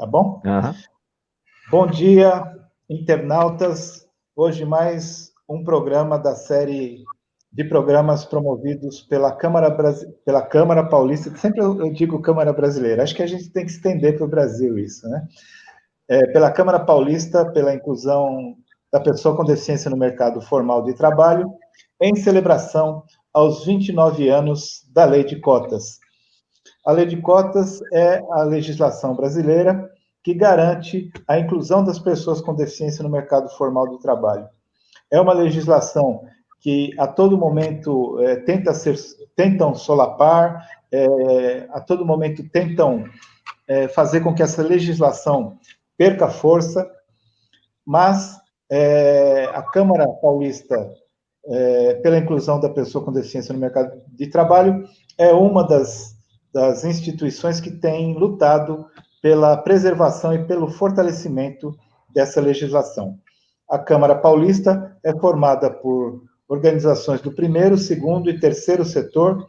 tá bom? Uhum. Bom dia, internautas. Hoje mais um programa da série de programas promovidos pela Câmara Paulista. Sempre eu digo Câmara Brasileira. Acho que a gente tem que estender para o Brasil isso, né? Pela Câmara Paulista, pela inclusão da pessoa com deficiência no mercado formal de trabalho, em celebração aos 29 anos da Lei de Cotas. A Lei de Cotas é a legislação brasileira que garante a inclusão das pessoas com deficiência no mercado formal do trabalho. É uma legislação que, a todo momento, tentam solapar, a todo momento tentam fazer com que essa legislação perca força, mas a Câmara Paulista, pela inclusão da pessoa com deficiência no mercado de trabalho, é uma das instituições que tem lutado pela preservação e pelo fortalecimento dessa legislação. A Câmara Paulista é formada por organizações do primeiro, segundo e terceiro setor,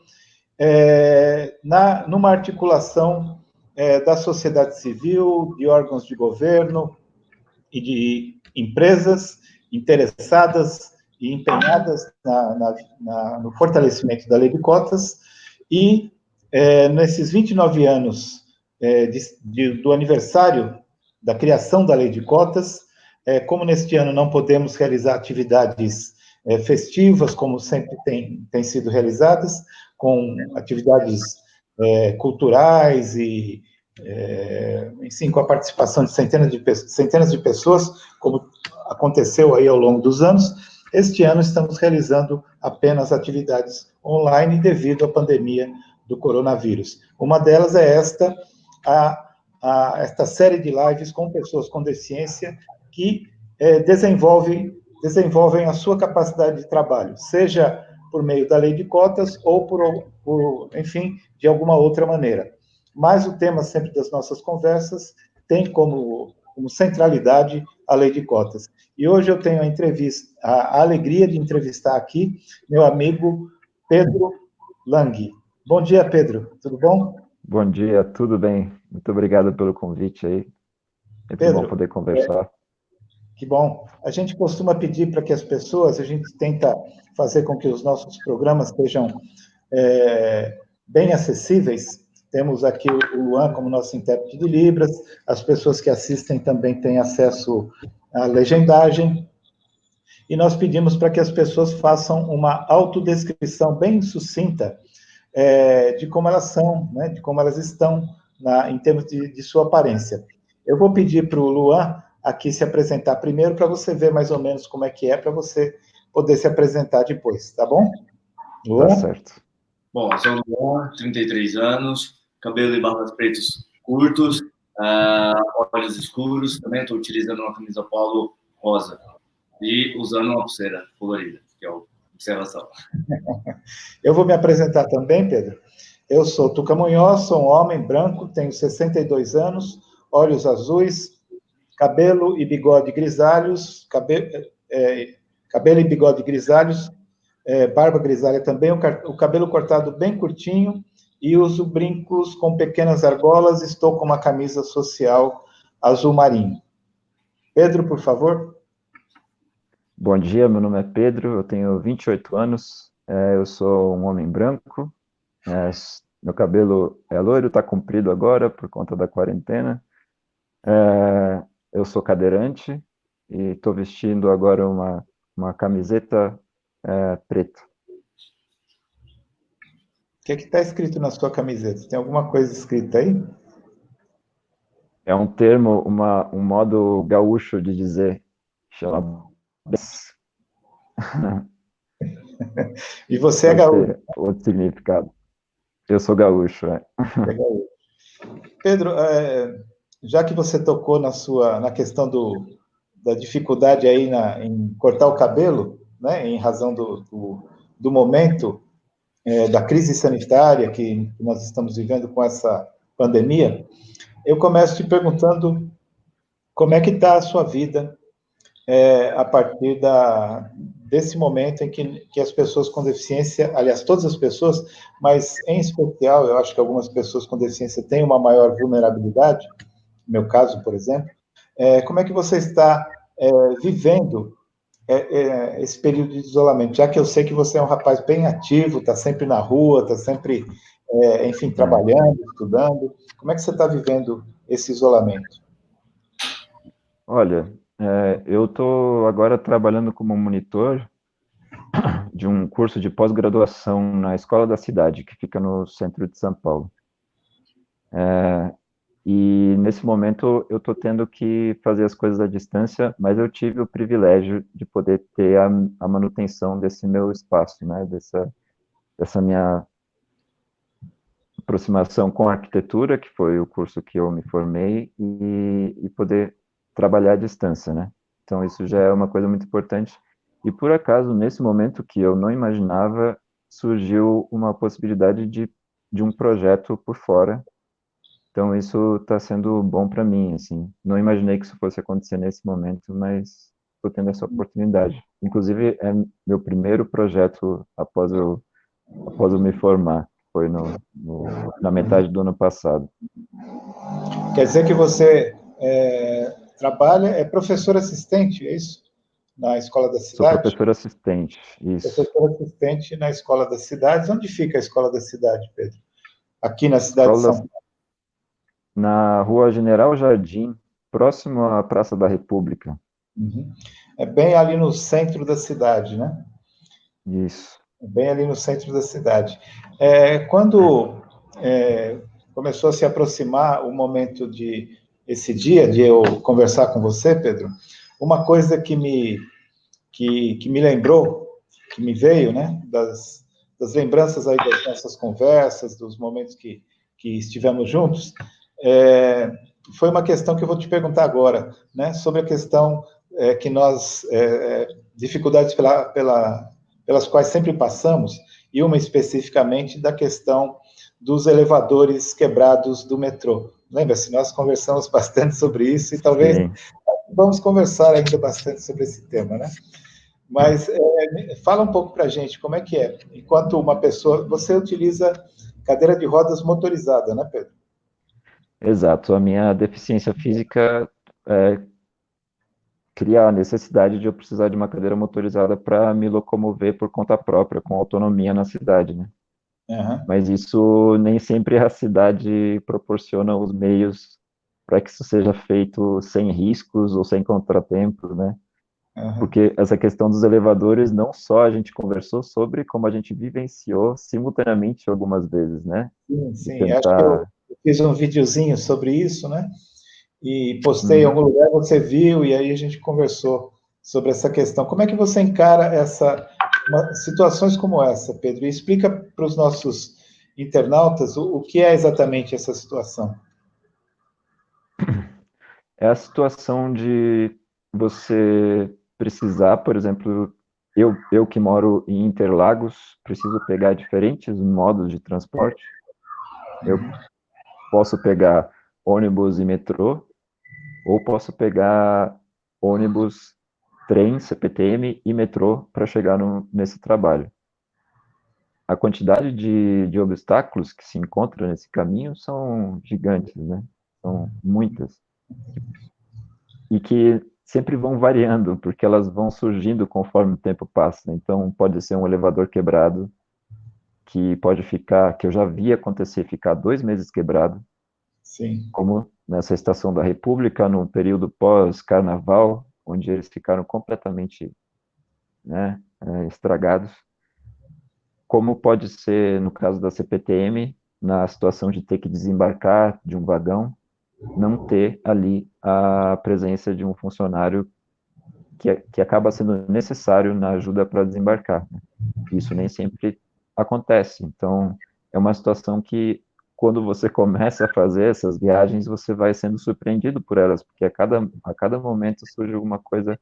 numa articulação da sociedade civil, de órgãos de governo e de empresas interessadas e empenhadas no fortalecimento da Lei de Cotas, e nesses 29 anos do aniversário da criação da Lei de Cotas, como neste ano não podemos realizar atividades festivas, como sempre tem sido realizadas, com atividades culturais e, enfim, com a participação de centenas de pessoas, como aconteceu aí ao longo dos anos, este ano estamos realizando apenas atividades online devido à pandemia do coronavírus. Uma delas é esta série de lives com pessoas com deficiência que desenvolvem a sua capacidade de trabalho, seja por meio da Lei de Cotas ou enfim, de alguma outra maneira. Mas o tema sempre das nossas conversas tem como centralidade a Lei de Cotas. E hoje eu tenho a alegria de entrevistar aqui meu amigo Pedro Lang. Bom dia, Pedro. Tudo bom? Bom dia, tudo bem. Muito obrigado pelo convite aí. É muito bom poder conversar. Que bom. A gente costuma pedir para que a gente tenta fazer com que os nossos programas sejam bem acessíveis. Temos aqui o Luan como nosso intérprete de Libras, as pessoas que assistem também têm acesso à legendagem, e nós pedimos para que as pessoas façam uma autodescrição bem sucinta de como elas são, né, de como elas estão em termos de sua aparência. Eu vou pedir para o Luan aqui se apresentar primeiro, para você ver mais ou menos como é que para você poder se apresentar depois, tá bom? Luan? Tá certo. Bom, eu sou o Luan, 33 anos, cabelo e barbas pretos curtos, olhos escuros, também estou utilizando uma camisa polo rosa e usando uma pulseira colorida, que é a observação. Eu vou me apresentar também, Pedro. Eu sou Tuca Munhoz, sou um homem branco, tenho 62 anos, olhos azuis, cabelo e bigode grisalhos, cabelo e bigode grisalhos, barba grisalha também, o cabelo cortado bem curtinho, e uso brincos com pequenas argolas, estou com uma camisa social azul marinho. Pedro, por favor. Bom dia, meu nome é Pedro, eu tenho 28 anos, eu sou um homem branco, meu cabelo é loiro, está comprido agora por conta da quarentena, eu sou cadeirante e estou vestindo agora uma camiseta preta. O que está escrito na sua camiseta? Tem alguma coisa escrita aí? É um termo, um modo gaúcho de dizer, chama... E você é gaúcho? Outro significado. Eu sou gaúcho, É gaúcho. Pedro, já que você tocou na questão da dificuldade aí em cortar o cabelo, né, em razão do momento da crise sanitária que nós estamos vivendo com essa pandemia, eu começo te perguntando como é que está a sua vida a partir desse momento em que as pessoas com deficiência, aliás, todas as pessoas, mas em especial, eu acho que algumas pessoas com deficiência têm uma maior vulnerabilidade meu caso, por exemplo, como é que você está vivendo esse período de isolamento? Já que eu sei que você é um rapaz bem ativo, está sempre na rua, está sempre, enfim, trabalhando, estudando. Como é que você está vivendo esse isolamento? Olha, eu estou agora trabalhando como monitor de um curso de pós-graduação na Escola da Cidade, que fica no centro de São Paulo. E nesse momento eu estou tendo que fazer as coisas à distância, mas eu tive o privilégio de poder ter a manutenção desse meu espaço, né? Dessa minha aproximação com a arquitetura, que foi o curso que eu me formei, e poder trabalhar à distância, né? Então isso já é uma coisa muito importante. E por acaso, nesse momento que eu não imaginava, surgiu uma possibilidade de um projeto por fora. Então isso está sendo bom para mim, assim. Não imaginei que isso fosse acontecer nesse momento, mas estou tendo essa oportunidade. Inclusive é meu primeiro projeto após eu me formar. Foi na metade do ano passado. Quer dizer que você trabalha, é professor assistente, é isso? Na Escola da Sou Cidade? professor assistente, isso. Professor assistente na Escola das Cidades. Onde fica a Escola da Cidade, Pedro? Aqui na cidade de São Paulo. Na Rua General Jardim, próximo à Praça da República. Uhum. É bem ali no centro da cidade, né? Isso. Bem ali no centro da cidade. Quando começou a se aproximar o momento esse dia de eu conversar com você, Pedro, uma coisa que me lembrou, que me veio, né, das lembranças aí das nossas conversas, dos momentos que estivemos juntos, foi uma questão que eu vou te perguntar agora, né, sobre a questão que nós, dificuldades pelas quais sempre passamos, e uma especificamente da questão dos elevadores quebrados do metrô. Lembra-se, nós conversamos bastante sobre isso, e talvez vamos conversar ainda bastante sobre esse tema, né? Mas fala um pouco para a gente, como é que é? Enquanto uma pessoa... Você utiliza cadeira de rodas motorizada, né, Pedro? Exato. A minha deficiência física cria a necessidade de eu precisar de uma cadeira motorizada para me locomover por conta própria, com autonomia na cidade, né? Uhum. Mas isso nem sempre a cidade proporciona os meios para que isso seja feito sem riscos ou sem contratempos, né? Uhum. Porque essa questão dos elevadores, não só a gente conversou sobre, como a gente vivenciou simultaneamente algumas vezes, né? Sim. Tentar... Acho que eu fiz um videozinho sobre isso, né? E postei em Uhum. algum lugar, você viu, e aí a gente conversou sobre essa questão. Como é que você encara situações como essa, Pedro? E explica para os nossos internautas o que é exatamente essa situação. É a situação de você precisar, por exemplo, eu que moro em Interlagos, preciso pegar diferentes modos de transporte. Eu posso pegar ônibus e metrô, ou posso pegar ônibus, trem, CPTM e metrô para chegar nesse trabalho. A quantidade de obstáculos que se encontram nesse caminho são gigantes, né? São muitas. E que sempre vão variando, porque elas vão surgindo conforme o tempo passa. Então, pode ser um elevador quebrado, que pode ficar, que eu já vi acontecer, ficar 2 meses quebrado. Sim. Como nessa Estação da República, no período pós-carnaval, onde eles ficaram completamente, né, estragados. Como pode ser no caso da CPTM, na situação de ter que desembarcar de um vagão, não ter ali a presença de um funcionário que acaba sendo necessário na ajuda para desembarcar. Isso nem sempre acontece. Então, é uma situação que, quando você começa a fazer essas viagens, você vai sendo surpreendido por elas, porque a cada momento surge alguma coisa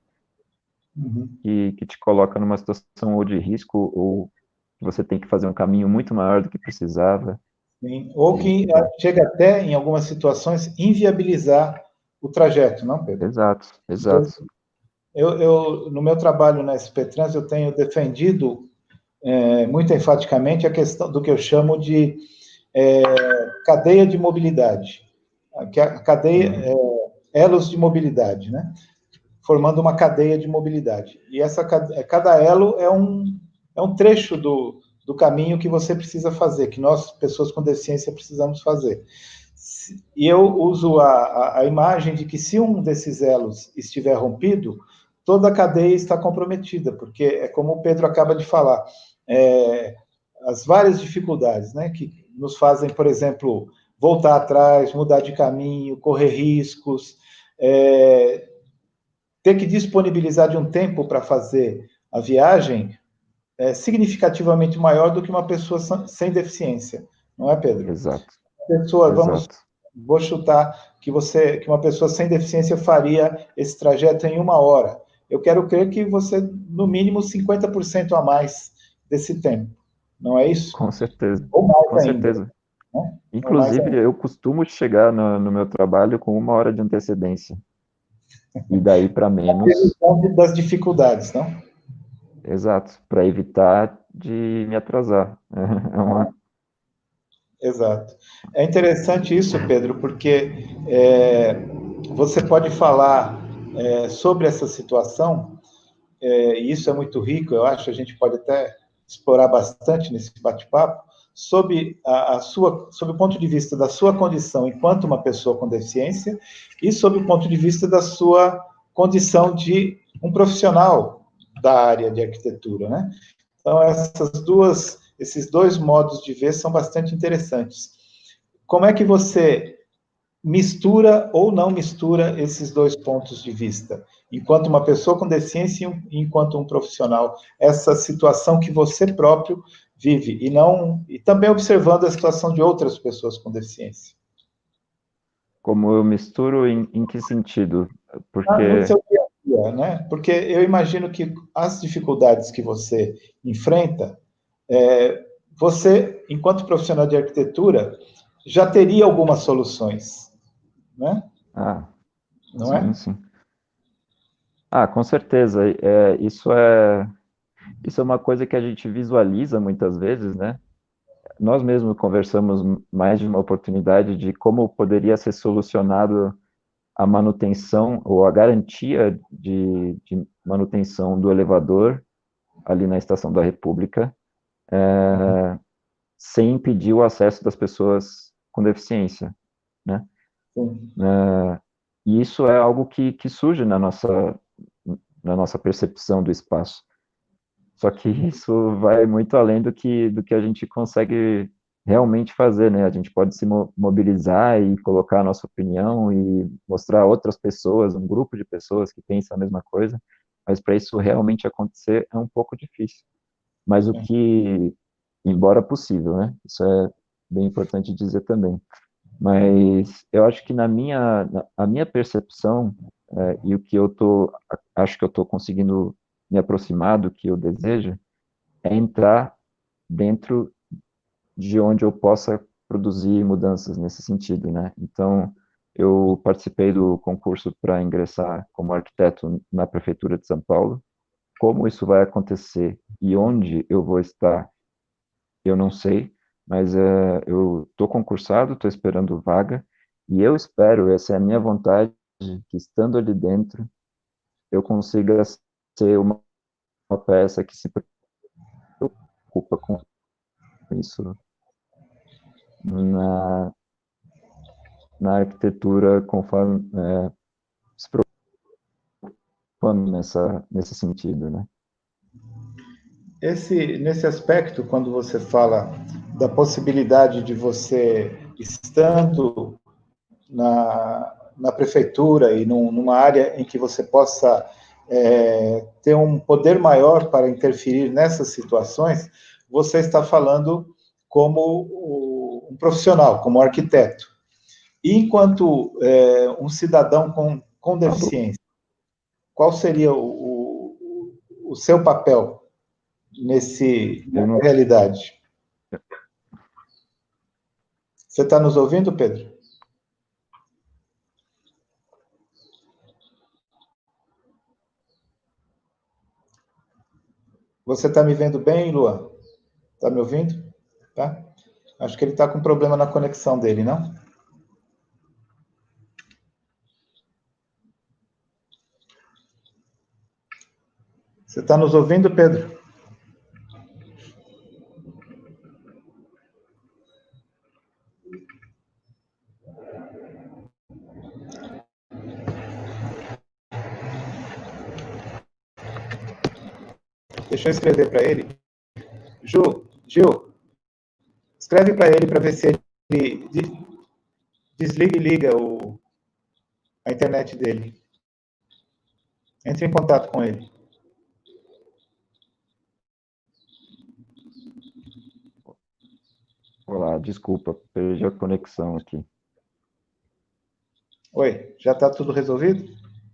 que te coloca numa situação ou de risco, ou que você tem que fazer um caminho muito maior do que precisava. Sim. Ou que chega até, em algumas situações, inviabilizar o trajeto, não, Pedro? Exato. No meu trabalho na SP Trans, eu tenho defendido muito enfaticamente a questão do que eu chamo de cadeia de mobilidade. A cadeia, elos de mobilidade, né? Formando uma cadeia de mobilidade. E cada elo é um trecho do caminho que você precisa fazer, que nós, pessoas com deficiência, precisamos fazer. E eu uso a imagem de que se um desses elos estiver rompido, toda a cadeia está comprometida, porque é como o Pedro acaba de falar, as várias dificuldades, né, que nos fazem, por exemplo, voltar atrás, mudar de caminho, correr riscos, ter que disponibilizar de um tempo para fazer a viagem é significativamente maior do que uma pessoa sem deficiência, não é, Pedro? Exato. Pessoa, Exato. vou chutar que uma pessoa sem deficiência faria esse trajeto em 1 hora. Eu quero crer que você, no mínimo, 50% a mais desse tempo, não é isso? Com certeza. Ou mais Com ainda. certeza. Né? Inclusive, eu costumo chegar no meu trabalho com 1 hora de antecedência. E daí para menos. Das dificuldades, não? Exato, para evitar de me atrasar. Exato. É interessante isso, Pedro, porque você pode falar sobre essa situação, e isso é muito rico, eu acho, a gente pode até explorar bastante nesse bate-papo, sob o ponto de vista da sua condição enquanto uma pessoa com deficiência e sob o ponto de vista da sua condição de um profissional da área de arquitetura, né? Então, esses dois modos de ver são bastante interessantes. Como é que você mistura ou não mistura esses dois pontos de vista? Enquanto uma pessoa com deficiência e enquanto um profissional, essa situação que você próprio vive, e também observando a situação de outras pessoas com deficiência. Como eu misturo em que sentido? Porque No seu dia a dia, né? Porque eu imagino que as dificuldades que você enfrenta, você, enquanto profissional de arquitetura, já teria algumas soluções, né? Não é? sim. Com certeza. Isso é uma coisa que a gente visualiza muitas vezes, né? Nós mesmos conversamos mais de uma oportunidade de como poderia ser solucionado a manutenção ou a garantia de manutenção do elevador ali na Estação da República, sem impedir o acesso das pessoas com deficiência, né? E isso é algo que surge na nossa percepção do espaço. Só que isso vai muito além do que a gente consegue realmente fazer, né? A gente pode se mobilizar e colocar a nossa opinião e mostrar a outras pessoas, um grupo de pessoas que pensam a mesma coisa, mas para isso realmente acontecer é um pouco difícil. Mas embora possível, né? Isso é bem importante dizer também. Mas eu acho que a minha percepção e o que acho que eu estou conseguindo me aproximar do que eu desejo é entrar dentro de onde eu possa produzir mudanças nesse sentido, né? Então, eu participei do concurso para ingressar como arquiteto na Prefeitura de São Paulo. Como isso vai acontecer e onde eu vou estar, eu não sei, mas eu estou concursado, estou esperando vaga, e eu espero, essa é a minha vontade, que estando ali dentro, eu consiga ser uma peça que se preocupa com isso na arquitetura, conforme se preocupando nesse sentido, né? Nesse aspecto, quando você fala da possibilidade de você, estando na prefeitura e numa área em que você possa ter um poder maior para interferir nessas situações, você está falando como um profissional, como arquiteto. E enquanto um cidadão com deficiência, qual seria o seu papel nessa realidade? Você está nos ouvindo, Pedro? Você está me vendo bem, Luan? Está me ouvindo? Tá? Acho que ele está com problema na conexão dele, não? Você está nos ouvindo, Pedro? Deixa eu escrever para ele. Gil, escreve para ele para ver se ele desliga e liga a internet dele. Entre em contato com ele. Olá, desculpa, perdi a conexão aqui. Oi, já está tudo resolvido?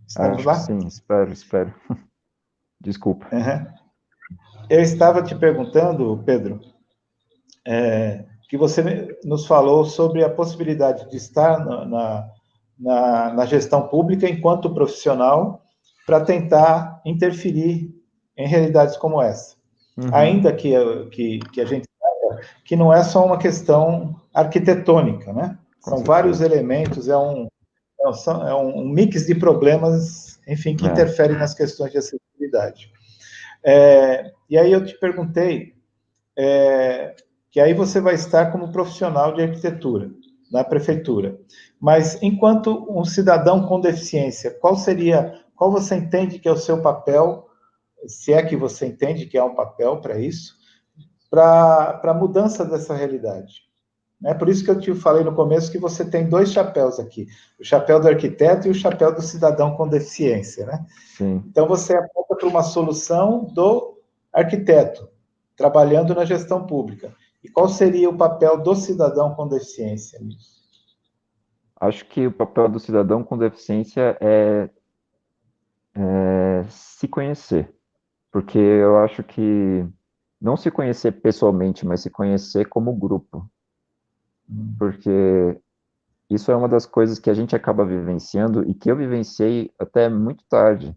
Estamos Acho lá? que sim, espero. Desculpa. Uhum. Eu estava te perguntando, Pedro, que você nos falou sobre a possibilidade de estar na gestão pública enquanto profissional para tentar interferir em realidades como essa. Uhum. Ainda que a gente saiba que não é só uma questão arquitetônica, né? São vários elementos, é um mix de problemas, enfim, que interferem nas questões de acessibilidade. E aí eu te perguntei, que aí você vai estar como profissional de arquitetura na prefeitura, mas enquanto um cidadão com deficiência, qual você entende que é o seu papel, se é que você entende que há um papel para isso, para a mudança dessa realidade? Por isso que eu te falei no começo que você tem dois chapéus aqui, o chapéu do arquiteto e o chapéu do cidadão com deficiência, né? Sim. Então você aponta para uma solução do arquiteto, trabalhando na gestão pública. E qual seria o papel do cidadão com deficiência nisso? Acho que o papel do cidadão com deficiência é se conhecer, porque eu acho que não se conhecer pessoalmente, mas se conhecer como grupo, porque isso é uma das coisas que a gente acaba vivenciando e que eu vivenciei até muito tarde,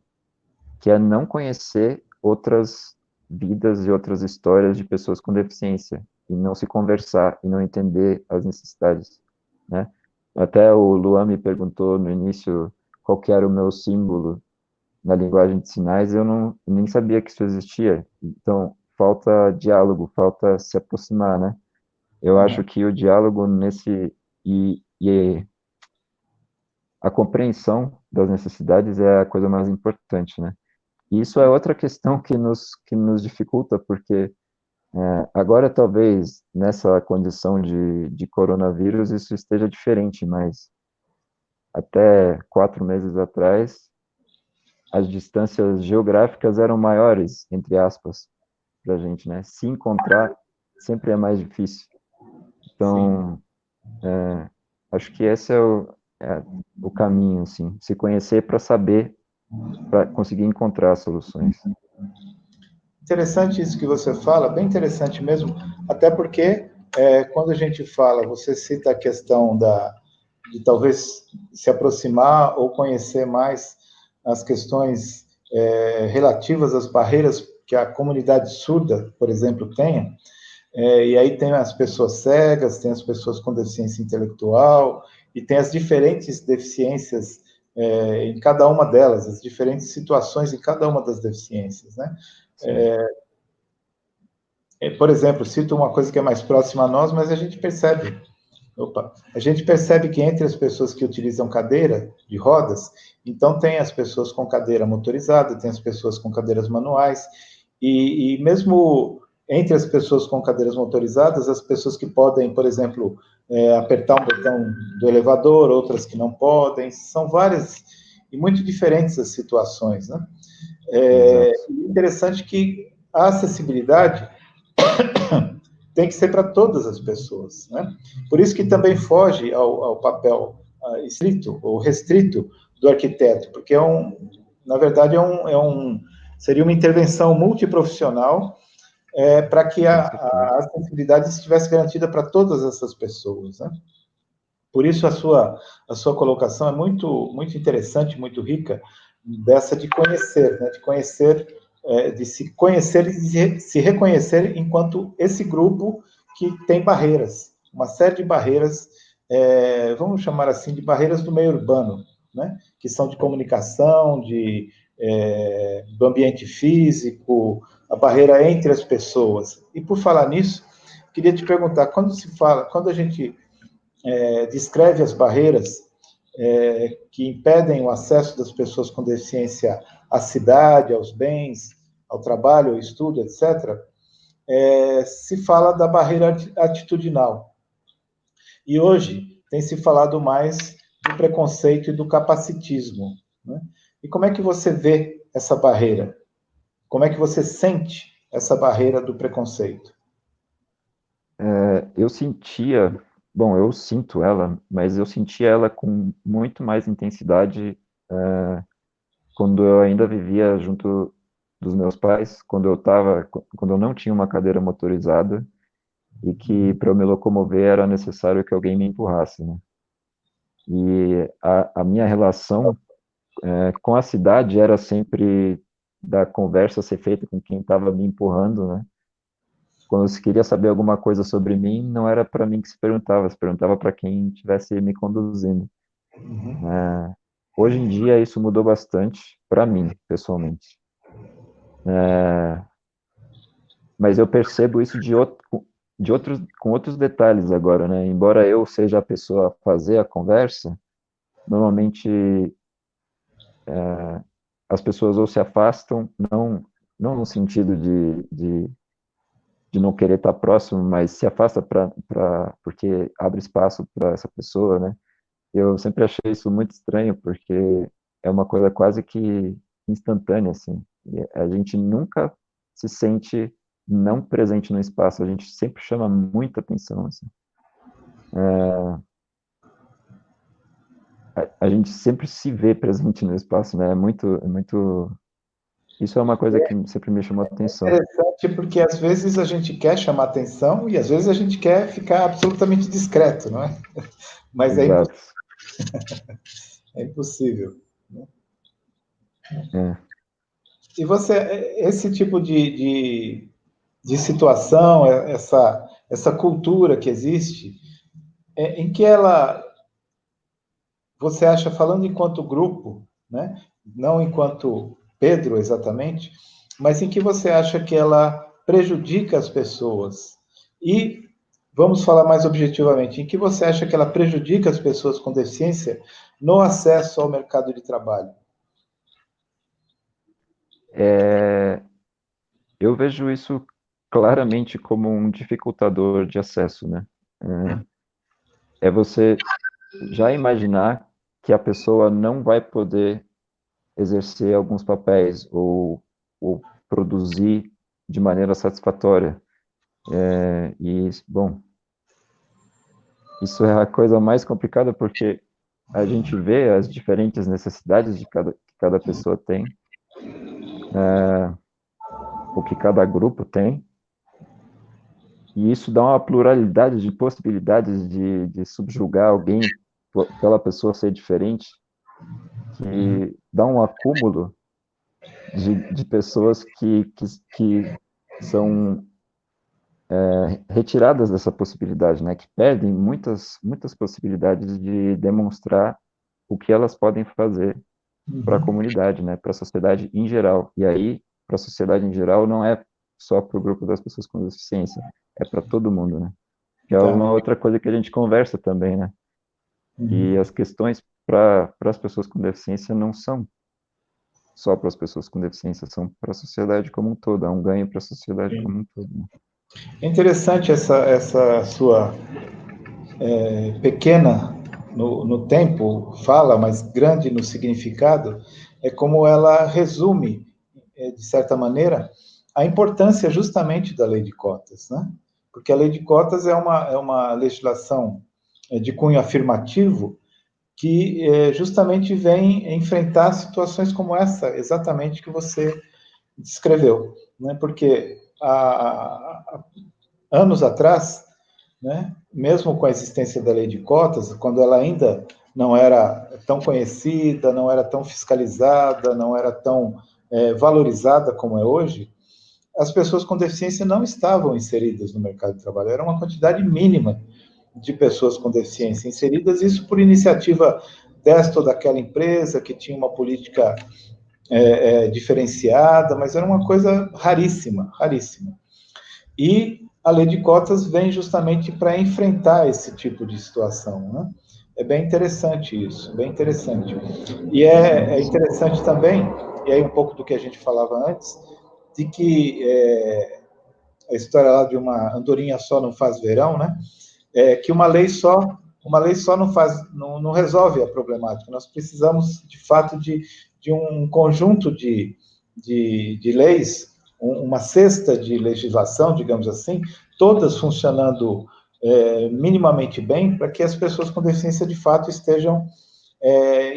que é não conhecer outras vidas e outras histórias de pessoas com deficiência e não se conversar e não entender as necessidades, né? Até o Luan me perguntou no início qual que era o meu símbolo na linguagem de sinais, eu nem sabia que isso existia. Então, falta diálogo, falta se aproximar, né? Eu acho que o diálogo e a compreensão das necessidades é a coisa mais importante, né? E isso é outra questão que nos dificulta, porque agora talvez nessa condição de coronavírus isso esteja diferente, mas até 4 meses atrás as distâncias geográficas eram maiores, entre aspas, para a gente, né? Se encontrar sempre é mais difícil. Então, acho que esse é o caminho, assim, se conhecer para saber, para conseguir encontrar soluções. Interessante isso que você fala, bem interessante mesmo, até porque quando a gente fala, você cita a questão de talvez se aproximar ou conhecer mais as questões relativas às barreiras que a comunidade surda, por exemplo, tenha, e aí tem as pessoas cegas, tem as pessoas com deficiência intelectual, e tem as diferentes deficiências em cada uma delas, as diferentes situações em cada uma das deficiências, né? Por exemplo, cito uma coisa que é mais próxima a nós, mas a gente percebe que entre as pessoas que utilizam cadeira de rodas, então tem as pessoas com cadeira motorizada, tem as pessoas com cadeiras manuais, e mesmo entre as pessoas com cadeiras motorizadas, as pessoas que podem, por exemplo, apertar um botão do elevador, outras que não podem, são várias e muito diferentes as situações, né? Interessante que a acessibilidade tem que ser para todas as pessoas, né? Por isso que também foge ao papel estrito ou restrito do arquiteto, porque na verdade seria uma intervenção multiprofissional para que a acessibilidade estivesse garantida para todas essas pessoas, né? Por isso a sua colocação é muito muito interessante, muito rica, dessa de conhecer, né? De se conhecer e se reconhecer enquanto esse grupo que tem barreiras, uma série de barreiras, vamos chamar assim, de barreiras do meio urbano, né, que são de comunicação, do ambiente físico, a barreira entre as pessoas. E por falar nisso, queria te perguntar, quando a gente descreve as barreiras que impedem o acesso das pessoas com deficiência à cidade, aos bens, ao trabalho, ao estudo, etc., se fala da barreira atitudinal. E hoje tem se falado mais do preconceito e do capacitismo, né? E como é que você vê essa barreira? Como é que você sente essa barreira do preconceito? Eu sinto ela, mas eu sentia ela com muito mais intensidade quando eu ainda vivia junto dos meus pais, quando eu não tinha uma cadeira motorizada e que para eu me locomover era necessário que alguém me empurrasse, né? E a minha relação com a cidade era sempre da conversa ser feita com quem estava me empurrando, né? Quando se queria saber alguma coisa sobre mim, não era para mim que se perguntava para quem estivesse me conduzindo. Hoje em dia isso mudou bastante para mim, pessoalmente. Mas eu percebo isso com outros detalhes agora, né? Embora eu seja a pessoa a fazer a conversa, normalmente as pessoas ou se afastam, não no sentido de não querer estar próximo, mas se afasta porque abre espaço para essa pessoa, né? Eu sempre achei isso muito estranho, porque é uma coisa quase que instantânea, assim. E a gente nunca se sente não presente no espaço, a gente sempre chama muita atenção, assim. A gente sempre se vê presente no espaço, né? Isso é uma coisa que sempre me chamou a atenção. É interessante porque às vezes a gente quer chamar atenção e às vezes a gente quer ficar absolutamente discreto, não é? Mas Exato. é impossível. Né? É. E você, esse tipo de situação, essa cultura que existe, em que você acha, falando enquanto grupo, né? Não enquanto Pedro exatamente, mas em que você acha que ela prejudica as pessoas? E vamos falar mais objetivamente, em que você acha que ela prejudica as pessoas com deficiência no acesso ao mercado de trabalho? Eu vejo isso claramente como um dificultador de acesso, né? É você já imaginar que a pessoa não vai poder exercer alguns papéis ou produzir de maneira satisfatória. Bom, isso é a coisa mais complicada porque a gente vê as diferentes necessidades que cada pessoa tem, o que cada grupo tem, e isso dá uma pluralidade de possibilidades de subjugar alguém pela pessoa ser diferente, que dá um acúmulo de pessoas que são retiradas dessa possibilidade, né? Que perdem muitas possibilidades de demonstrar o que elas podem fazer para a comunidade, né? Para a sociedade em geral. E aí, para a sociedade em geral, não é só para o grupo das pessoas com deficiência, é para todo mundo, né? Que é uma outra coisa que a gente conversa também, né? E as questões para as pessoas com deficiência não são só para as pessoas com deficiência, são para a sociedade como um todo, é um ganho para a sociedade como um todo. Né? É interessante essa sua pequena no tempo fala, mas grande no significado, é como ela resume, de certa maneira, a importância justamente da lei de cotas, né? Porque a lei de cotas é uma legislação de cunho afirmativo que justamente vem enfrentar situações como essa, exatamente que você descreveu, né? Porque há anos atrás, né, mesmo com a existência da lei de cotas, quando ela ainda não era tão conhecida, não era tão fiscalizada, não era tão valorizada como é hoje, as pessoas com deficiência não estavam inseridas no mercado de trabalho. Era uma quantidade mínima de pessoas com deficiência inseridas, isso por iniciativa desta ou daquela empresa que tinha uma política diferenciada, mas era uma coisa raríssima, raríssima. E a lei de cotas vem justamente para enfrentar esse tipo de situação, né? É bem interessante isso, bem interessante. E é interessante também, e aí um pouco do que a gente falava antes, de que a história lá de uma andorinha só não faz verão, né? Que uma lei só não resolve a problemática. Nós precisamos, de fato, de um conjunto de leis, uma cesta de legislação, digamos assim, todas funcionando minimamente bem, para que as pessoas com deficiência, de fato, estejam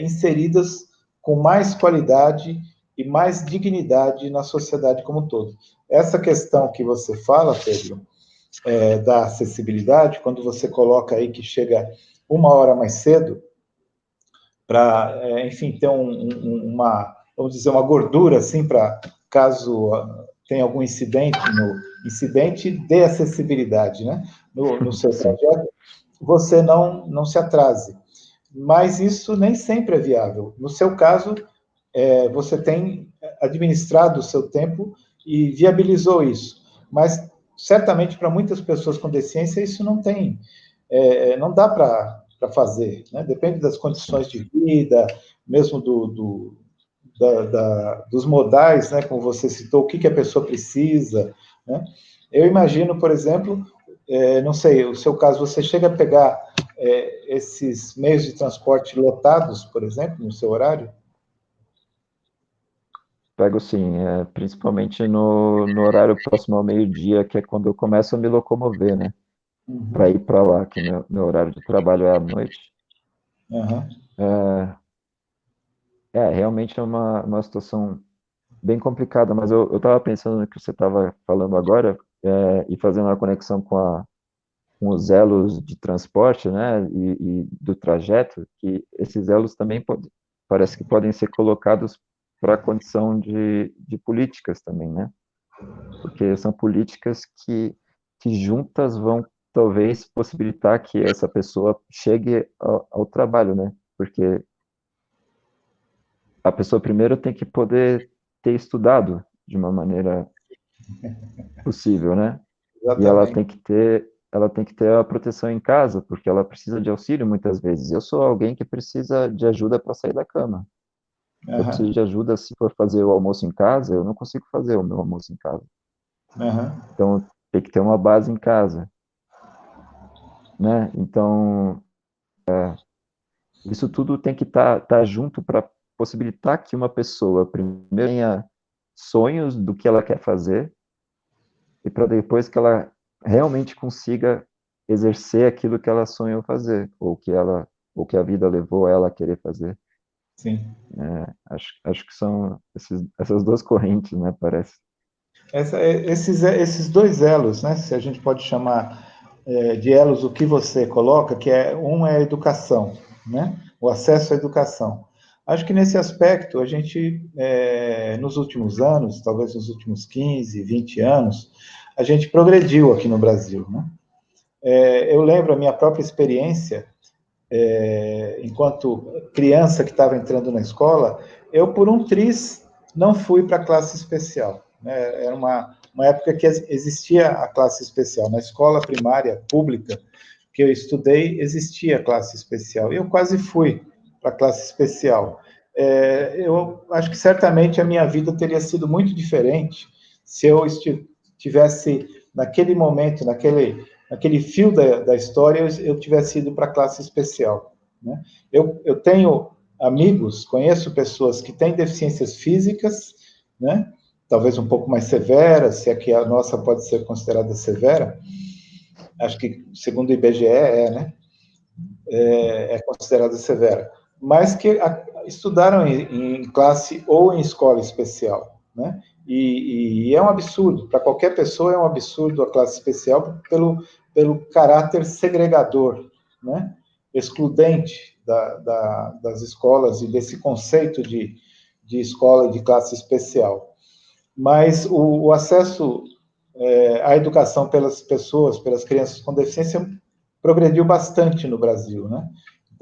inseridas com mais qualidade e mais dignidade na sociedade como um todo. Essa questão que você fala, Pedro, da acessibilidade, quando você coloca aí que chega 1 hora mais cedo, para, enfim, ter uma, vamos dizer, uma gordura, assim, para caso tenha algum incidente de acessibilidade, né, no seu trajeto, você não se atrase. Mas isso nem sempre é viável. No seu caso, você tem administrado o seu tempo e viabilizou isso. Mas, certamente, para muitas pessoas com deficiência, isso não dá para fazer, né? Depende das condições de vida, mesmo dos modais, né? Como você citou, o que a pessoa precisa, né? Eu imagino, por exemplo, não sei, o seu caso, você chega a pegar esses meios de transporte lotados, por exemplo, no seu horário? Pego sim, principalmente no horário próximo ao meio-dia, que é quando eu começo a me locomover, né? Para ir para lá, que meu horário de trabalho é à noite. Uhum. Realmente é uma situação bem complicada, mas eu estava pensando no que você estava falando agora, e fazendo a conexão com os elos de transporte, né, e do trajeto, que esses elos também parece que podem ser colocados para a condição de políticas também, né? Porque são políticas que juntas vão talvez possibilitar que essa pessoa chegue ao trabalho, né? Porque a pessoa primeiro tem que poder ter estudado de uma maneira possível, né? E Exatamente. ela tem que ter a proteção em casa, porque ela precisa de auxílio muitas vezes. Eu sou alguém que precisa de ajuda para sair da cama. Eu Uhum. preciso de ajuda se for fazer o almoço em casa, eu não consigo fazer o meu almoço em casa. Uhum. Então, tem que ter uma base em casa, né? Então, isso tudo tem que tá junto para possibilitar que uma pessoa primeiro tenha sonhos do que ela quer fazer e para depois que ela realmente consiga exercer aquilo que ela sonhou fazer ou que a vida levou ela a querer fazer. Sim. Acho que são essas duas correntes, né? Parece. Esses dois elos, né? Se a gente pode chamar de elos o que você coloca, que um é a educação, né? O acesso à educação. Acho que nesse aspecto a gente, nos últimos anos, talvez nos últimos 15, 20 anos, a gente progrediu aqui no Brasil, né? Eu lembro a minha própria experiência, enquanto criança que estava entrando na escola, eu, por um triz, não fui para a classe especial, né? Era uma época que existia a classe especial. Na escola primária pública que eu estudei, existia a classe especial. Eu quase fui para a classe especial. Eu acho que certamente a minha vida teria sido muito diferente se eu tivesse, naquele momento, naquele fio da história, eu tivesse ido para a classe especial, né? Eu tenho amigos, conheço pessoas que têm deficiências físicas, né? Talvez um pouco mais severas, se é que a nossa pode ser considerada severa, acho que, segundo o IBGE, né? É considerada severa, mas que estudaram em classe ou em escola especial, né? E é um absurdo, para qualquer pessoa é um absurdo a classe especial pelo caráter segregador, né? Excludente das escolas e desse conceito de escola de classe especial. Mas o acesso à educação pelas pessoas, pelas crianças com deficiência, progrediu bastante no Brasil, né?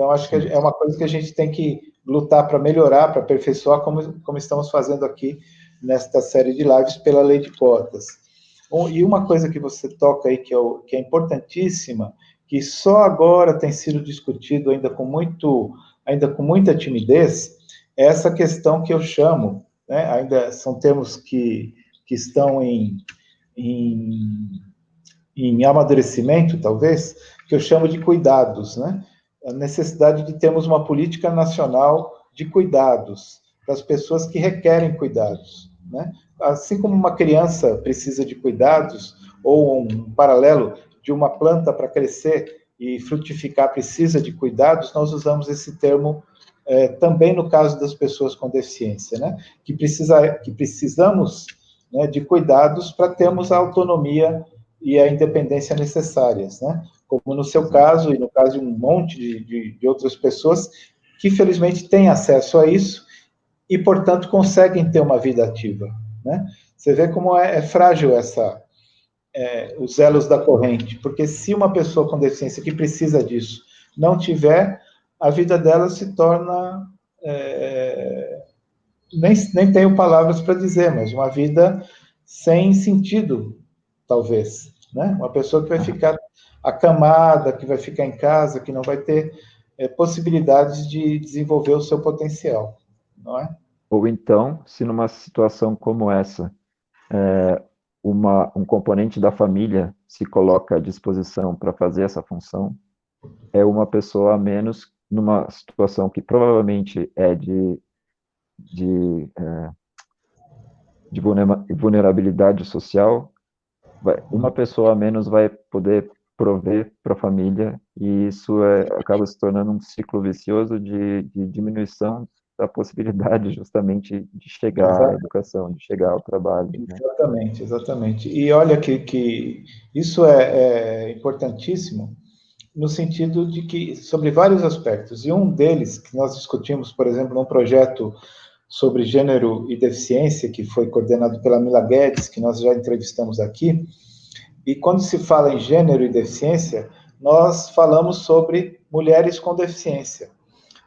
Então, acho que é uma coisa que a gente tem que lutar para melhorar, para aperfeiçoar, como estamos fazendo aqui nesta série de lives pela lei de cotas. E uma coisa que você toca aí, que é importantíssima, que só agora tem sido discutido ainda com muita timidez, é essa questão que eu chamo, né, ainda são termos que estão em amadurecimento, talvez, que eu chamo de cuidados, né? A necessidade de termos uma política nacional de cuidados para as pessoas que requerem cuidados, né? Assim como uma criança precisa de cuidados, ou um paralelo de uma planta para crescer e frutificar precisa de cuidados, nós usamos esse termo também no caso das pessoas com deficiência, né? Que precisamos, né, de cuidados para termos a autonomia e a independência necessárias, né? Como no seu caso e no caso de um monte de outras pessoas que, felizmente, têm acesso a isso e, portanto, conseguem ter uma vida ativa, né? Você vê como é frágil os elos da corrente, porque se uma pessoa com deficiência que precisa disso não tiver, a vida dela se torna... nem tenho palavras para dizer, mas uma vida sem sentido, talvez, né? Uma pessoa que vai ficar acamada, que vai ficar em casa, que não vai ter possibilidades de desenvolver o seu potencial, não é? Ou então, se numa situação como essa, um componente da família se coloca à disposição para fazer essa função, é uma pessoa a menos numa situação que provavelmente é de vulnerabilidade social, uma pessoa a menos vai poder prover para a família, e isso acaba se tornando um ciclo vicioso de diminuição da possibilidade justamente de chegar à educação, de chegar ao trabalho. Exatamente, né? Exatamente. E olha que isso é importantíssimo no sentido de que, sobre vários aspectos, e um deles que nós discutimos, por exemplo, num projeto sobre gênero e deficiência, que foi coordenado pela Mila Guedes, que nós já entrevistamos aqui, e quando se fala em gênero e deficiência, nós falamos sobre mulheres com deficiência,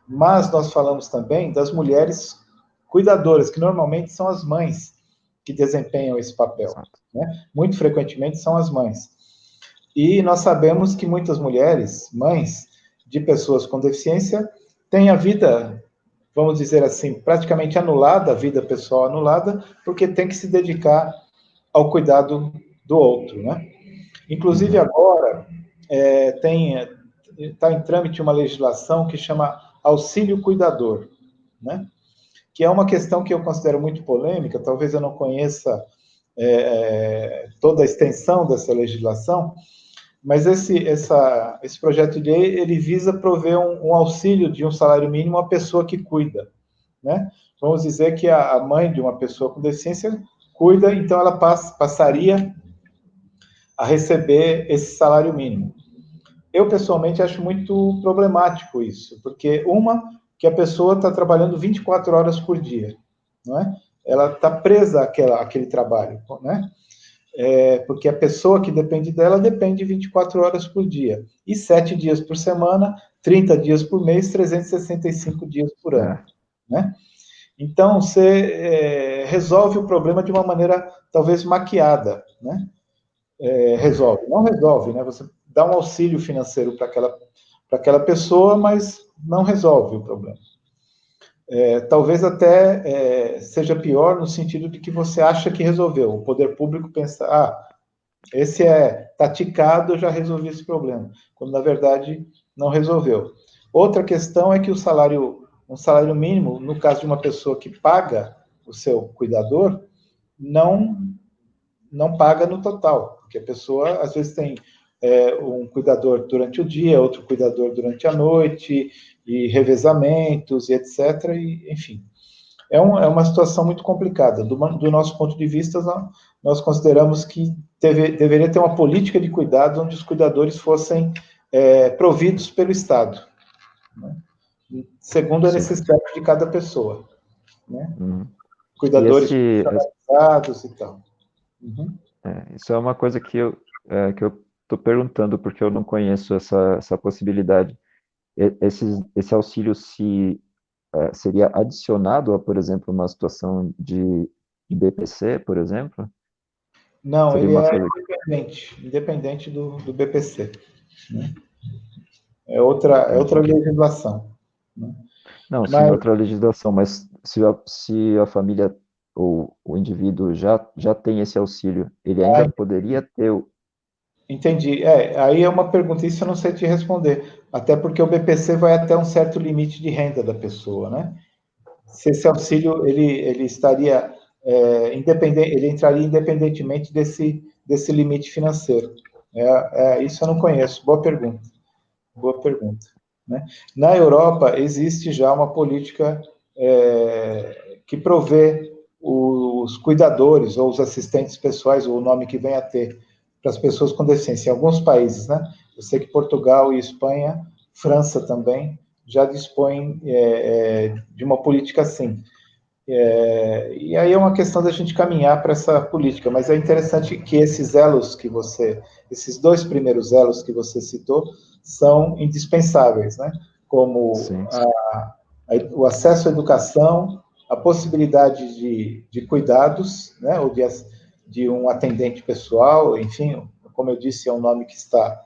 mas nós falamos também das mulheres cuidadoras, que normalmente são as mães que desempenham esse papel, né? Muito frequentemente são as mães. E nós sabemos que muitas mulheres, mães de pessoas com deficiência, têm a vida, vamos dizer assim, praticamente anulada, a vida pessoal anulada, porque tem que se dedicar ao cuidado do outro, né? Inclusive agora está em trâmite uma legislação que chama auxílio cuidador, né? Que é uma questão que eu considero muito polêmica, talvez eu não conheça toda a extensão dessa legislação, mas esse projeto de lei, ele visa prover um auxílio de um salário mínimo à pessoa que cuida, né? Vamos dizer que a mãe de uma pessoa com deficiência cuida, então ela passaria a receber esse salário mínimo. Eu, pessoalmente, acho muito problemático isso, porque, que a pessoa está trabalhando 24 horas por dia, não é? Ela está presa àquele trabalho, né? Porque a pessoa que depende dela depende 24 horas por dia. E 7 dias por semana, 30 dias por mês, 365 dias por ano, né? Então, você resolve o problema de uma maneira, talvez, maquiada, né? Não resolve, né? Você dá um auxílio financeiro para aquela pessoa, mas não resolve o problema. Talvez até seja pior no sentido de que você acha que resolveu. O poder público pensa, esse está ticado, eu já resolvi esse problema, quando na verdade não resolveu. Outra questão é que um salário mínimo, no caso de uma pessoa que paga o seu cuidador, não paga no total, porque a pessoa, às vezes, tem um cuidador durante o dia, outro cuidador durante a noite, e revezamentos, e etc. E, enfim, é uma situação muito complicada. Do nosso ponto de vista, nós consideramos que deveria ter uma política de cuidado onde os cuidadores fossem providos pelo Estado, né? Segundo a necessidade de cada pessoa, né? Cuidadores especializados e tal. Uhum. Isso é uma coisa que eu estou perguntando, porque eu não conheço essa possibilidade. esse auxílio seria adicionado a, por exemplo, uma situação de BPC, por exemplo? Não, Seria ele uma é coisa... independente do BPC. Né? É outra Entendi. legislação. Né? Não, sim, Mas, outra legislação, mas se a família ou o indivíduo já tem esse auxílio, ele ainda poderia ter o... entendi. Aí é uma pergunta, isso eu não sei te responder. Até porque o BPC vai até um certo limite de renda da pessoa, né? Se esse auxílio ele estaria independente, ele entraria independentemente desse limite financeiro. Isso eu não conheço. Boa pergunta. Boa pergunta. Né? Na Europa existe já uma política que provê os cuidadores ou os assistentes pessoais, ou o nome que vem a ter, para as pessoas com deficiência. Em alguns países, né? Eu sei que Portugal e Espanha, França também, já dispõem de uma política assim. E aí é uma questão da gente caminhar para essa política, mas é interessante que esses dois primeiros elos que você citou, são indispensáveis, né? Como Sim, o acesso à educação, a possibilidade de cuidados, né? Ou de um atendente pessoal, enfim, como eu disse, é um nome que está,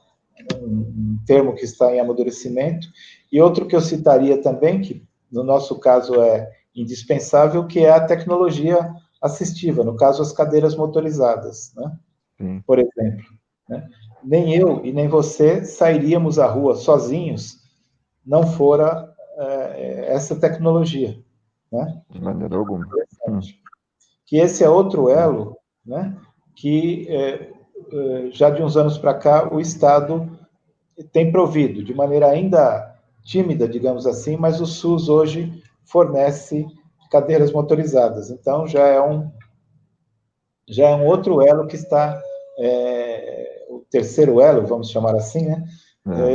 um termo que está em amadurecimento. E outro que eu citaria também, que no nosso caso é indispensável, que é a tecnologia assistiva, no caso, as cadeiras motorizadas, né? sim. Por exemplo. Né? Nem eu e nem você sairíamos à rua sozinhos, não fora essa tecnologia. Né? De maneira alguma. Que esse é outro elo, né? Que já de uns anos para cá o Estado tem provido, de maneira ainda tímida, digamos assim, mas o SUS hoje fornece cadeiras motorizadas. Então, já é um outro elo que está, o terceiro elo, vamos chamar assim, né?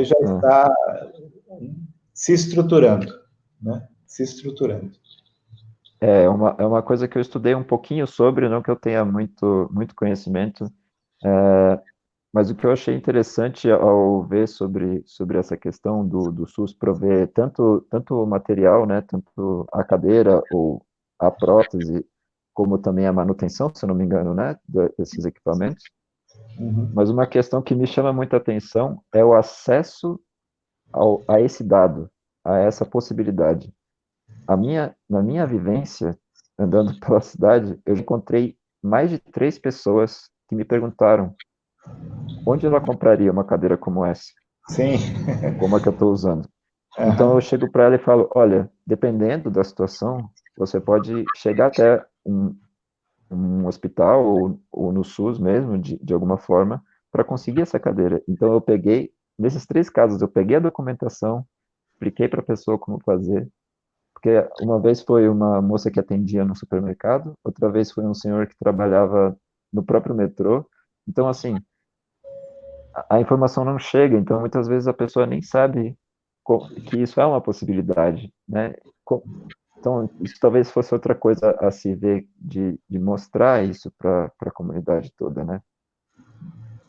Já está se estruturando, né? Se estruturando. É uma coisa que eu estudei um pouquinho sobre, não que eu tenha muito conhecimento, mas o que eu achei interessante ao ver sobre essa questão do SUS prover tanto o material, né, tanto a cadeira ou a prótese, como também a manutenção, se eu não me engano, né, desses equipamentos. Uhum. Mas uma questão que me chama muita atenção é o acesso a esse dado, a essa possibilidade. Na minha vivência, andando pela cidade, eu encontrei mais de 3 pessoas que me perguntaram onde ela compraria uma cadeira como essa, Sim. como a que eu estou usando. Então eu Uhum. chego para ela e falo, olha, dependendo da situação, você pode chegar até um hospital ou no SUS mesmo, de alguma forma, para conseguir essa cadeira. Então nesses 3 casos, eu peguei a documentação, expliquei para a pessoa como fazer, porque uma vez foi uma moça que atendia no supermercado, outra vez foi um senhor que trabalhava no próprio metrô. Então, assim, a informação não chega, então muitas vezes a pessoa nem sabe que isso é uma possibilidade, né? Então, isso talvez fosse outra coisa a se ver, de mostrar isso para a comunidade toda, né?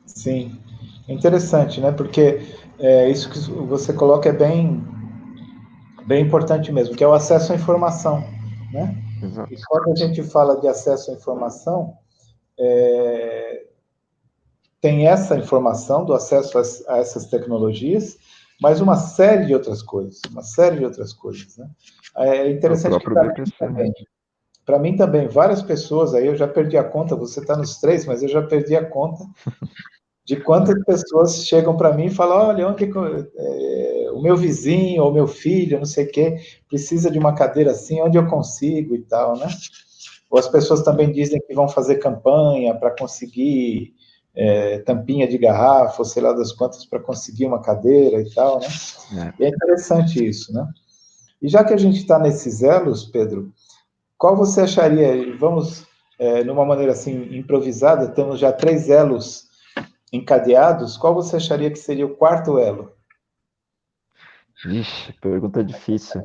Sim. É interessante, né? Porque isso que você coloca é bem importante mesmo, que é o acesso à informação, né? E Exato. quando a gente fala de acesso à informação, tem essa informação do acesso a essas tecnologias, mas uma série de outras coisas, né? É É o interessante que próprio BPC, né? para mim também, várias pessoas, aí eu já perdi a conta, você está nos 3, mas eu já perdi a conta de quantas pessoas chegam para mim e falam, olha, onde o meu vizinho ou meu filho, não sei o quê, precisa de uma cadeira assim, onde eu consigo e tal, né? Ou as pessoas também dizem que vão fazer campanha para conseguir tampinha de garrafa, ou sei lá das quantas, para conseguir uma cadeira e tal, né? É. E é interessante isso, né? E já que a gente está nesses elos, Pedro, qual você acharia, vamos, numa maneira assim, improvisada, temos já 3 elos encadeados, qual você acharia que seria o quarto elo? Vixe, pergunta difícil.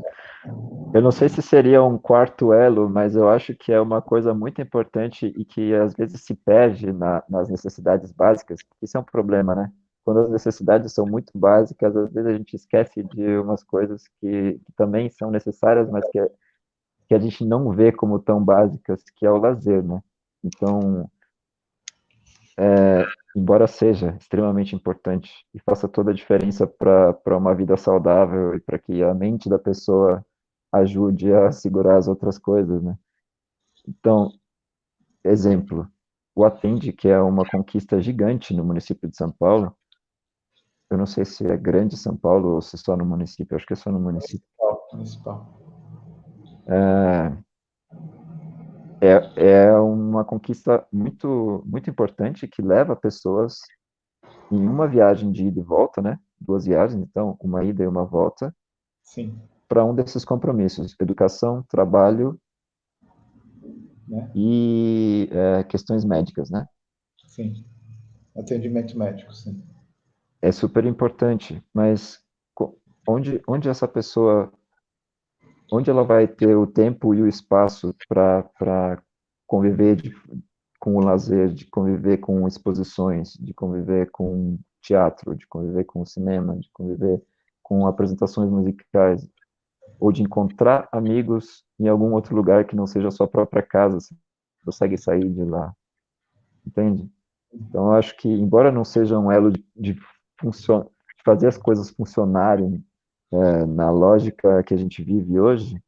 Eu não sei se seria um quarto elo, mas eu acho que é uma coisa muito importante e que às vezes se perde nas necessidades básicas. Isso é um problema, né? quando as necessidades são muito básicas, às vezes a gente esquece de umas coisas que também são necessárias, mas que a gente não vê como tão básicas, que é o lazer, né? Então, embora seja extremamente importante e faça toda a diferença para uma vida saudável e para que a mente da pessoa ajude a segurar as outras coisas, né? Então, exemplo, o Atende, que é uma conquista gigante no município de São Paulo. Eu não sei se é grande São Paulo ou se é só no município, acho que é só no município. Municipal. É uma conquista muito, muito importante que leva pessoas em uma viagem de ida e volta, né? 2 viagens, então, uma ida e uma volta, Sim. para um desses compromissos: educação, trabalho, Né? e questões médicas, né? Sim. Atendimento médico, sim. É super importante, mas onde essa pessoa, onde ela vai ter o tempo e o espaço para conviver com o lazer, de conviver com exposições, de conviver com teatro, de conviver com cinema, de conviver com apresentações musicais, ou de encontrar amigos em algum outro lugar que não seja a sua própria casa, você consegue sair de lá, entende? Então, eu acho que, embora não seja um elo de fazer as coisas funcionarem na lógica que a gente vive hoje,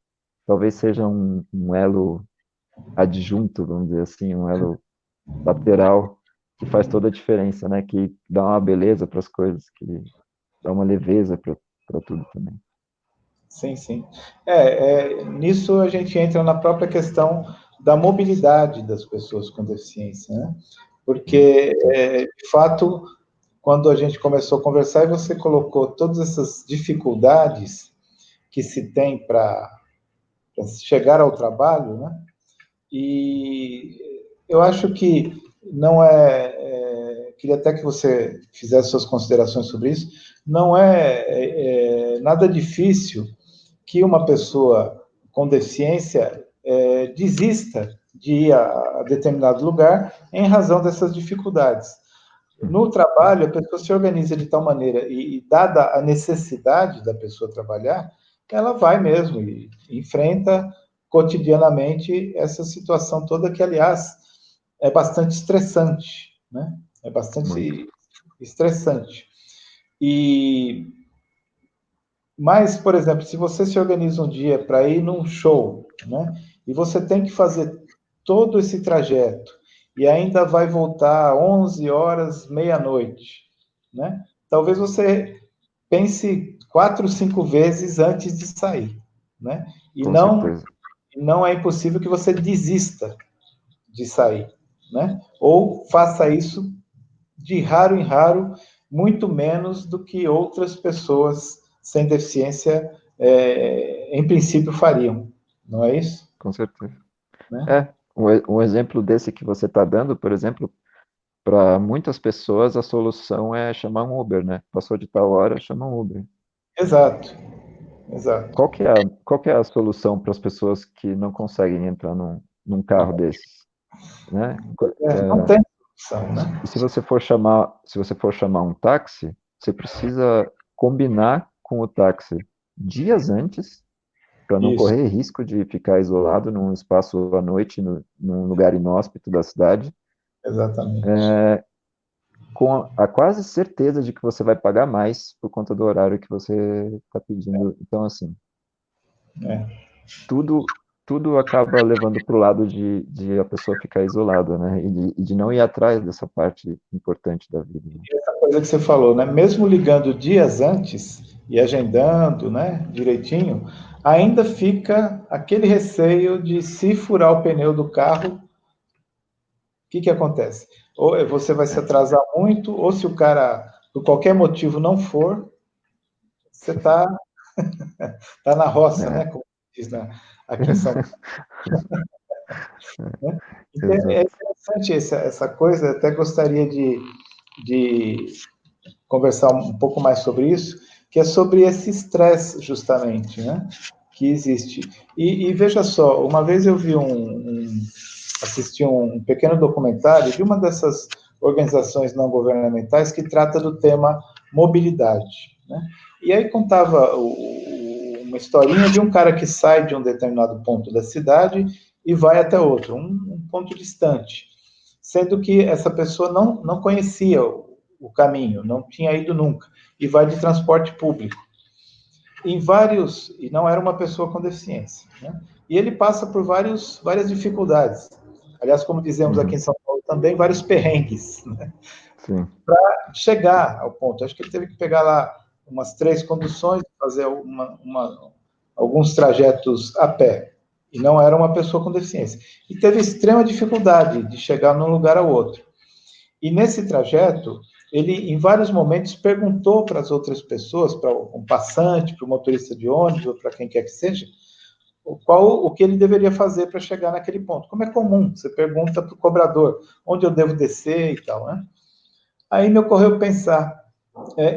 talvez seja um elo adjunto, vamos dizer assim, um elo lateral, que faz toda a diferença, né? Que dá uma beleza para as coisas, que dá uma leveza para tudo também. Sim, sim. Nisso a gente entra na própria questão da mobilidade das pessoas com deficiência, né? Porque, de fato, quando a gente começou a conversar e você colocou todas essas dificuldades que se tem para chegar ao trabalho, né? E eu acho que não queria até que você fizesse suas considerações sobre isso, não é nada difícil que uma pessoa com deficiência desista de ir a determinado lugar em razão dessas dificuldades. No trabalho, a pessoa se organiza de tal maneira, e dada a necessidade da pessoa trabalhar, ela vai mesmo e enfrenta cotidianamente essa situação toda, que, aliás, é bastante estressante, né? É bastante Muito. estressante. Mas, por exemplo, se você se organiza um dia para ir num show, né? E você tem que fazer todo esse trajeto e ainda vai voltar 11 horas, meia-noite, né? Talvez você pense 4, 5 vezes antes de sair, né? E Com certeza. não é impossível que você desista de sair, né? Ou faça isso de raro em raro, muito menos do que outras pessoas sem deficiência, em princípio, fariam. Não é isso? Com certeza. Né? Um exemplo desse que você está dando, por exemplo, para muitas pessoas a solução é chamar um Uber, né? Passou de tal hora, chama um Uber. Exato, exato. Qual que é a solução para as pessoas que não conseguem entrar num carro desses, né? Não tem solução, né? E se você for chamar um táxi, você precisa combinar com o táxi dias antes, para não Isso, correr risco de ficar isolado num espaço à noite, num lugar inóspito da cidade, exatamente. com a quase certeza de que você vai pagar mais por conta do horário que você está pedindo. Então, assim, É. tudo acaba levando para o lado de a pessoa ficar isolada, né? E de não ir atrás dessa parte importante da vida, né? Essa coisa que você falou, né? Mesmo ligando dias antes e agendando, né, direitinho, ainda fica aquele receio de, se furar o pneu do carro, o que acontece? Ou você vai se atrasar muito, ou se o cara, por qualquer motivo, não for, você tá na roça, né? É, Como diz aqui em São Paulo. Né? Então, é exato. interessante essa coisa, até gostaria de conversar um pouco mais sobre isso, que é sobre esse estresse, justamente, né? Que existe. E veja só, uma vez eu vi assisti um pequeno documentário de uma dessas organizações não governamentais que trata do tema mobilidade, né? E aí contava uma historinha de um cara que sai de um determinado ponto da cidade e vai até outro, um ponto distante, sendo que essa pessoa não conhecia o caminho, não tinha ido nunca, e vai de transporte público. E não era uma pessoa com deficiência, né? E ele passa por várias dificuldades. Aliás, como dizemos aqui em São Paulo também, vários perrengues, né? Sim. Para chegar ao ponto. Acho que ele teve que pegar lá umas 3 conduções, fazer alguns trajetos a pé. E não era uma pessoa com deficiência. E teve extrema dificuldade de chegar de um lugar ao outro. E nesse trajeto, ele, em vários momentos, perguntou para as outras pessoas, para um passante, para o motorista de ônibus, ou para quem quer que seja, o que ele deveria fazer para chegar naquele ponto. Como é comum, você pergunta para o cobrador, onde eu devo descer e tal, né? Aí me ocorreu pensar,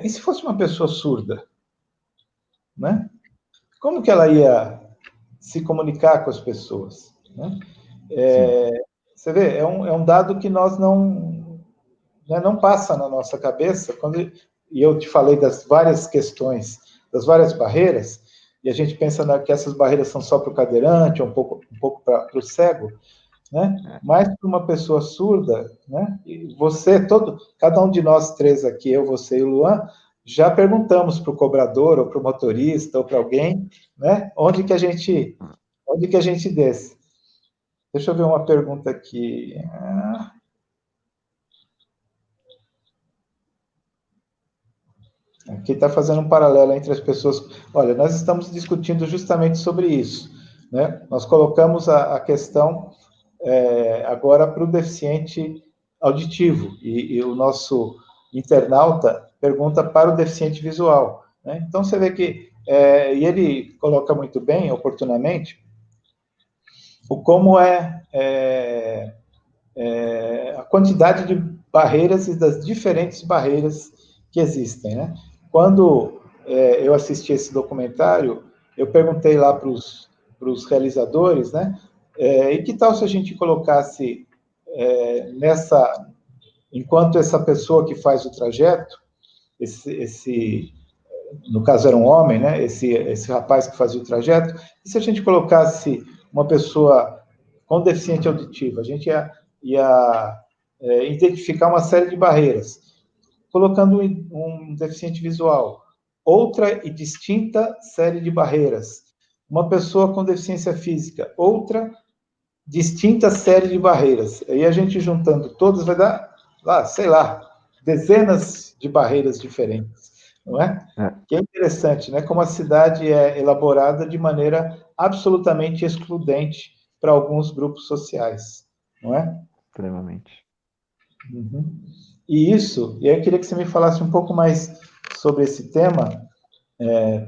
e se fosse uma pessoa surda, né? Como que ela ia se comunicar com as pessoas, né? Você vê, é um dado que nós não passa na nossa cabeça, e eu te falei das várias questões, das várias barreiras, e a gente pensa que essas barreiras são só para o cadeirante, ou um pouco para o cego, né? Mas para uma pessoa surda, né? E cada um de nós 3 aqui, eu, você e o Luan, já perguntamos para o cobrador, ou para o motorista, ou para alguém, né? Onde que a gente desce. Deixa eu ver uma pergunta aqui. Aqui está fazendo um paralelo entre as pessoas. Olha, nós estamos discutindo justamente sobre isso, né? Nós colocamos a questão agora para o deficiente auditivo, e o nosso internauta pergunta para o deficiente visual, né? Então, você vê que, e ele coloca muito bem, oportunamente, como a quantidade de barreiras e das diferentes barreiras que existem, né? Quando eu assisti esse documentário, eu perguntei lá para os realizadores, né? E que tal se a gente colocasse enquanto essa pessoa que faz o trajeto, no caso era um homem, né? Esse rapaz que fazia o trajeto, e se a gente colocasse uma pessoa com deficiência auditiva, a gente ia identificar uma série de barreiras, colocando um deficiente visual, outra e distinta série de barreiras, uma pessoa com deficiência física, outra distinta série de barreiras. Aí a gente juntando todas vai dar, sei lá, dezenas de barreiras diferentes, não é? Que é interessante, né? Como a cidade é elaborada de maneira absolutamente excludente para alguns grupos sociais, não é? Extremamente. Uhum. E aí eu queria que você me falasse um pouco mais sobre esse tema,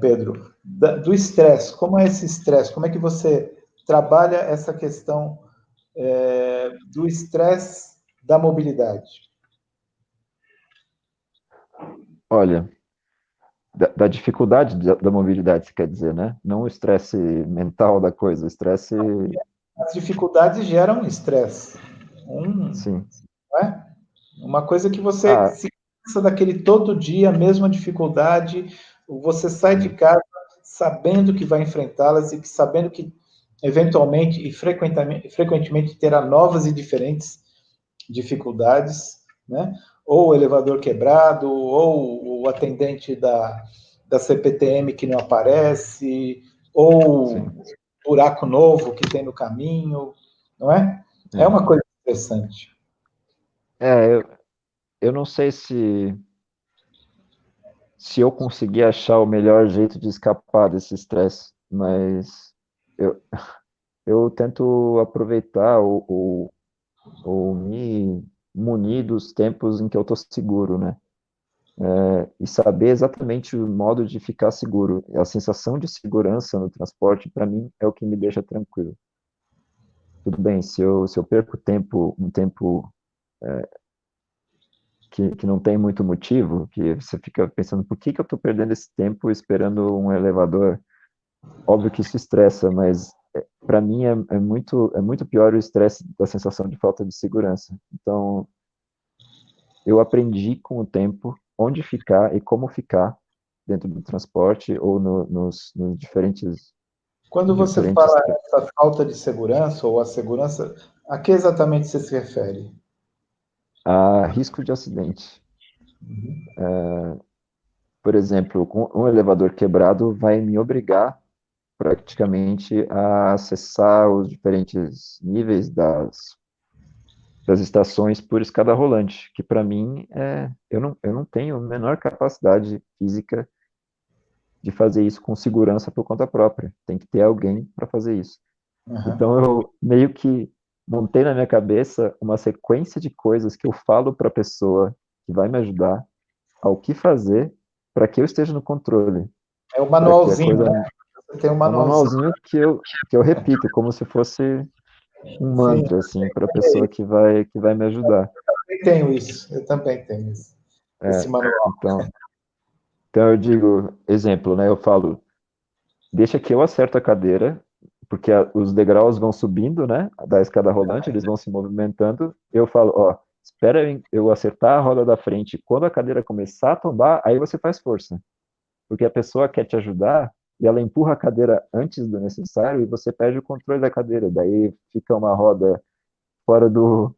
Pedro, do estresse. Como é esse estresse? Como é que você trabalha essa questão do estresse da mobilidade? Olha, da dificuldade da mobilidade, você quer dizer, né? Não o estresse mental da coisa, o estresse... As dificuldades geram estresse. Sim. Não é? Uma coisa que você se cansa daquele todo dia, a mesma dificuldade, você sai de casa sabendo que vai enfrentá-las e sabendo que eventualmente e frequentemente terá novas e diferentes dificuldades, né? Ou o elevador quebrado, ou o atendente da CPTM que não aparece, ou buraco novo que tem no caminho, não é? É uma coisa interessante. Eu não sei se eu conseguir achar o melhor jeito de escapar desse estresse, mas eu tento aproveitar ou me munir dos tempos em que eu estou seguro, né? E saber exatamente o modo de ficar seguro. A sensação de segurança no transporte, para mim, é o que me deixa tranquilo. Tudo bem, se eu perco um tempo que não tem muito motivo, que você fica pensando, por que eu estou perdendo esse tempo esperando um elevador? Óbvio que isso estressa, mas para mim é muito pior o estresse da sensação de falta de segurança. Então, eu aprendi com o tempo onde ficar e como ficar dentro do transporte ou nos diferentes... Quando você diferentes fala essa falta de segurança ou a segurança, a que exatamente você se refere? a risco de acidente. Por exemplo, com um elevador quebrado vai me obrigar praticamente a acessar os diferentes níveis das estações por escada rolante, que para mim eu não tenho a menor capacidade física de fazer isso com segurança por conta própria. Tem que ter alguém para fazer isso. Uhum. Então eu meio que montei na minha cabeça uma sequência de coisas que eu falo para a pessoa que vai me ajudar ao que fazer para que eu esteja no controle. É o Para que a manualzinho, coisa... né? Você tem um É um manualzinho. manualzinho que eu repito, como se fosse um Sim, mantra, assim, para a pessoa que vai me ajudar. eu tenho isso. Eu também tenho isso. Esse manual. Então, então eu digo, exemplo, né? Eu falo, deixa que eu acerto a cadeira, porque os degraus vão subindo, né? Da escada rolante, eles vão se movimentando. Eu falo, ó, espera eu acertar a roda da frente. Quando a cadeira começar a tombar, aí você faz força. Porque a pessoa quer te ajudar e ela empurra a cadeira antes do necessário e você perde o controle da cadeira. Daí fica uma roda fora do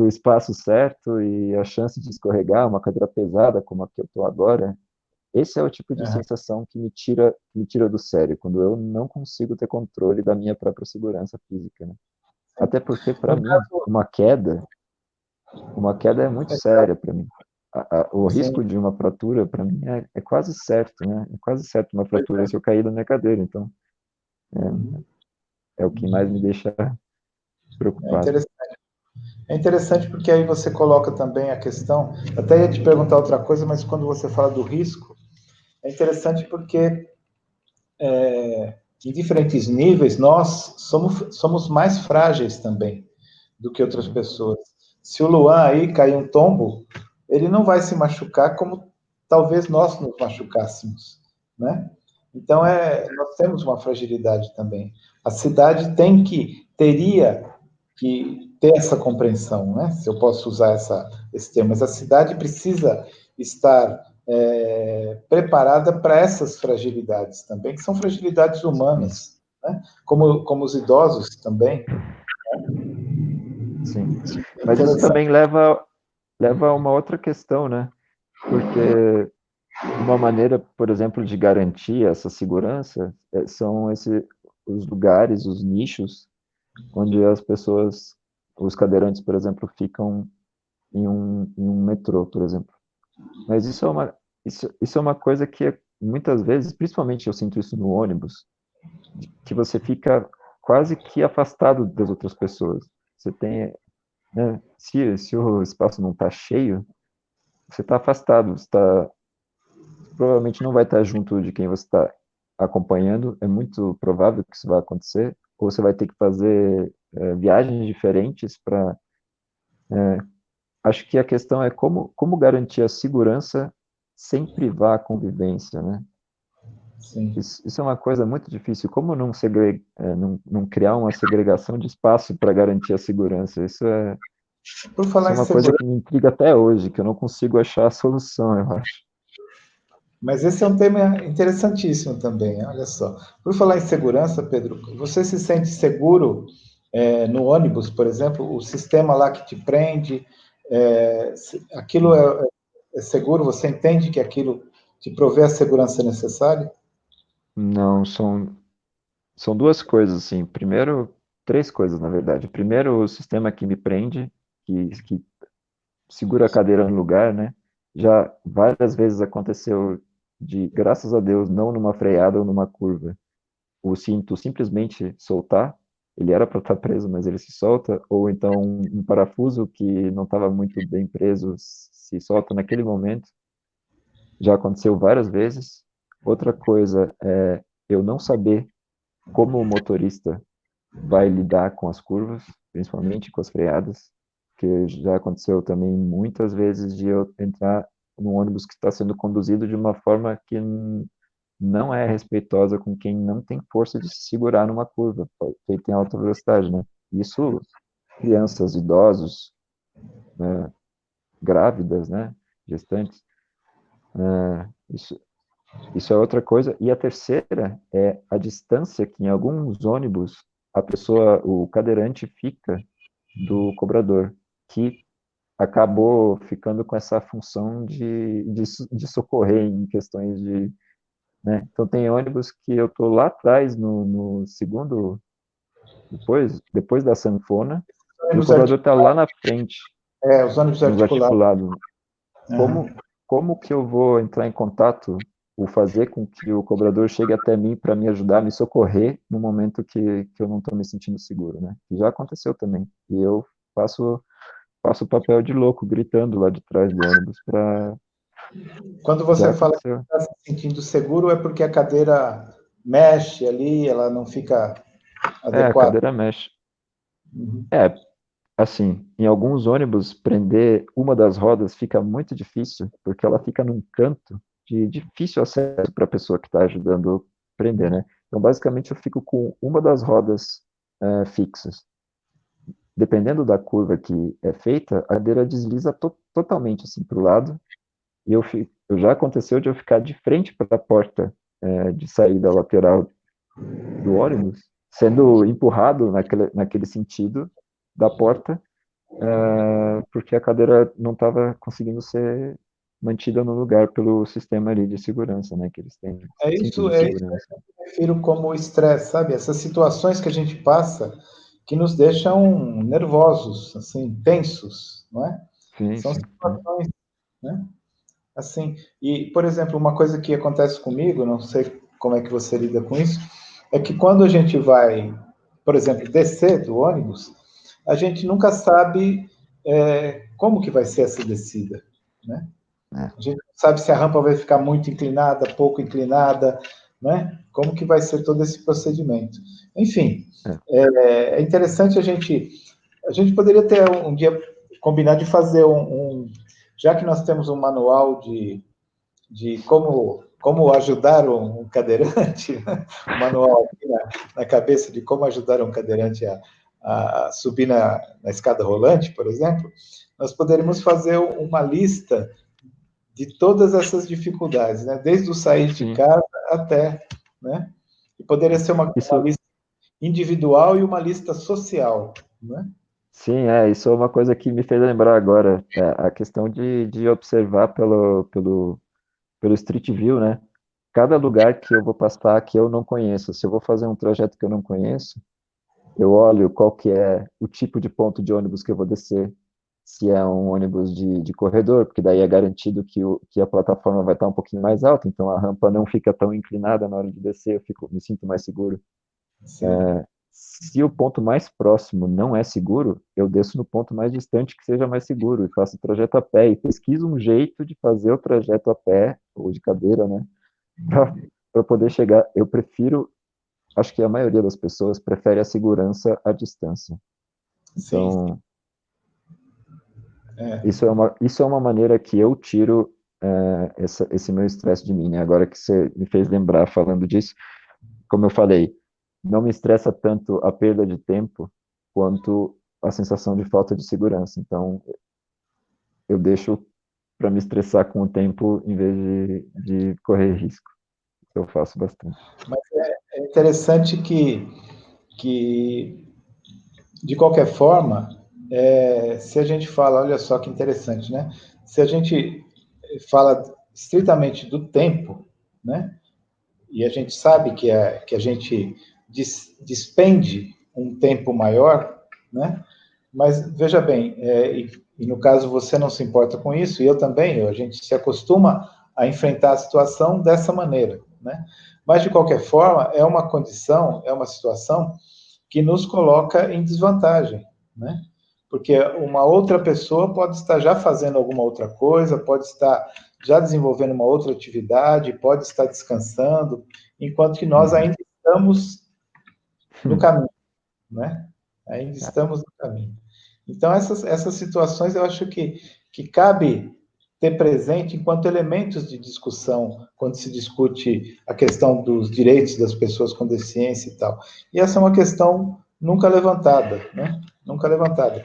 espaço certo e a chance de escorregar, uma cadeira pesada como a que eu estou agora. Esse é o tipo de Uhum. sensação que me tira do sério, quando eu não consigo ter controle da minha própria segurança física, né? Até porque, para No mim, caso, uma queda é muito séria para mim. O sim, risco de uma fratura, para mim, é quase certo, né? É quase certo uma fratura se eu cair da minha cadeira. Então, é o que mais me deixa é preocupado. interessante. É interessante porque aí você coloca também a questão. Até ia te perguntar outra coisa, mas quando você fala do risco, é interessante porque em diferentes níveis nós somos mais frágeis também do que outras Uhum. pessoas. Se o Luan aí cair um tombo, ele não vai se machucar como talvez nós nos machucássemos, né? Então nós temos uma fragilidade também. A cidade teria que ter essa compreensão, né? Se eu posso usar esse termo, mas a cidade precisa estar preparada para essas fragilidades também, que são fragilidades Sim, humanas, né? Como os idosos também. sim. É Mas isso interessante. também leva a uma outra questão, né? Porque uma maneira, por exemplo, de garantir essa segurança são os lugares, os nichos, onde as pessoas, os cadeirantes, por exemplo, ficam em um metrô, por exemplo. Mas isso é uma coisa que muitas vezes, principalmente eu sinto isso no ônibus, que você fica quase que afastado das outras pessoas. Você tem, né, se o espaço não está cheio, você está afastado, provavelmente não vai estar junto de quem você está acompanhando, é muito provável que isso vai acontecer, ou você vai ter que fazer viagens diferentes para... Acho que a questão é como garantir a segurança sem privar a convivência, né? Sim. Isso é uma coisa muito difícil. Como não criar uma segregação de espaço para garantir a segurança? Por Isso falar é em uma coisa segurança, que me intriga até hoje, que eu não consigo achar a solução, eu acho. mas esse é um tema interessantíssimo também, olha só. Por falar em segurança, Pedro, você se sente seguro no ônibus, por exemplo, o sistema lá que te prende, aquilo é seguro? Você entende que aquilo te provê a segurança necessária? Não, são duas coisas, assim. Primeiro, três coisas, na verdade. Primeiro, o sistema que me prende, que segura a cadeira no lugar, né? Já várias vezes aconteceu graças a Deus, não numa freada ou numa curva, o cinto simplesmente soltar. Ele era para estar preso, mas ele se solta, ou então um parafuso que não estava muito bem preso se solta naquele momento. Já aconteceu várias vezes. Outra coisa é eu não saber como o motorista vai lidar com as curvas, principalmente com as freadas, que já aconteceu também muitas vezes de eu entrar num ônibus que está sendo conduzido de uma forma que não é respeitosa com quem não tem força de se segurar numa curva, feita em alta velocidade, né? Isso, crianças, idosos, né? grávidas, né, gestantes. Isso é outra coisa. E a terceira é a distância que em alguns ônibus o cadeirante fica do cobrador, que acabou ficando com essa função de socorrer em questões de, né? Então tem ônibus que eu tô lá atrás no segundo, depois da sanfona, e o cobrador está lá na frente, os ônibus nos articulados. articulados. Como que eu vou entrar em contato ou fazer com que o cobrador chegue até mim para me ajudar, me socorrer no momento que eu não estou me sentindo seguro, né? Que já aconteceu também. E eu faço o papel de louco, gritando lá de trás do ônibus para... Quando você fala que está se sentindo seguro, é porque a cadeira mexe ali, ela não fica adequada. A cadeira mexe. Uhum. Assim, em alguns ônibus, prender uma das rodas fica muito difícil, porque ela fica num canto de difícil acesso para a pessoa que está ajudando a prender, né? Então, basicamente, eu fico com uma das rodas fixas. Dependendo da curva que é feita, a cadeira desliza totalmente assim para o lado, e já aconteceu de eu ficar de frente para a porta de saída lateral do ônibus, sendo empurrado naquele sentido da porta, porque a cadeira não estava conseguindo ser mantida no lugar pelo sistema ali de segurança, né, que eles têm. Isso que eu refiro como estresse, sabe? Essas situações que a gente passa que nos deixam nervosos, assim, tensos, não é? São situações, né? Assim, e, por exemplo, uma coisa que acontece comigo, não sei como é que você lida com isso, é que quando a gente vai, por exemplo, descer do ônibus, a gente nunca sabe como que vai ser essa descida, né? A gente não sabe se a rampa vai ficar muito inclinada, pouco inclinada, né? Como que vai ser todo esse procedimento. Enfim, é interessante a gente poderia ter um dia combinar de fazer já que nós temos um manual de como ajudar um cadeirante, um manual aqui na cabeça de como ajudar um cadeirante a subir na escada rolante, por exemplo, nós poderíamos fazer uma lista de todas essas dificuldades, né? Desde o sair de casa até, né? E poderia ser uma lista individual e uma lista social, né? Sim, isso é uma coisa que me fez lembrar agora, a questão de observar pelo Street View, né? Cada lugar que eu vou passar que eu não conheço, se eu vou fazer um trajeto que eu não conheço, eu olho qual que é o tipo de ponto de ônibus que eu vou descer, se é um ônibus de corredor, porque daí é garantido que a plataforma vai estar um pouquinho mais alta, então a rampa não fica tão inclinada na hora de descer, me sinto mais seguro. Se o ponto mais próximo não é seguro, eu desço no ponto mais distante que seja mais seguro e faço o trajeto a pé e pesquiso um jeito de fazer o trajeto a pé ou de cadeira, né, para poder chegar. Eu prefiro, acho que a maioria das pessoas prefere a segurança à distância. Então, isso é uma maneira que eu tiro esse meu estresse de mim, né? Agora que você me fez lembrar falando disso, como eu falei, não me estressa tanto a perda de tempo quanto a sensação de falta de segurança. Então, eu deixo para me estressar com o tempo em vez de correr risco. Eu faço bastante. Mas é interessante que de qualquer forma, se a gente fala, olha só que interessante, né? Se a gente fala estritamente do tempo, né? E a gente sabe que a gente despende um tempo maior, né? Mas veja bem, e no caso você não se importa com isso, e eu também, a gente se acostuma a enfrentar a situação dessa maneira, né? Mas de qualquer forma, é uma condição, é uma situação que nos coloca em desvantagem, né? Porque uma outra pessoa pode estar já fazendo alguma outra coisa, pode estar já desenvolvendo uma outra atividade, pode estar descansando, enquanto que nós ainda estamos no caminho, né? Ainda estamos no caminho. Então, essas situações eu acho que cabe ter presente enquanto elementos de discussão, quando se discute a questão dos direitos das pessoas com deficiência e tal. E essa é uma questão nunca levantada, né? Nunca levantada.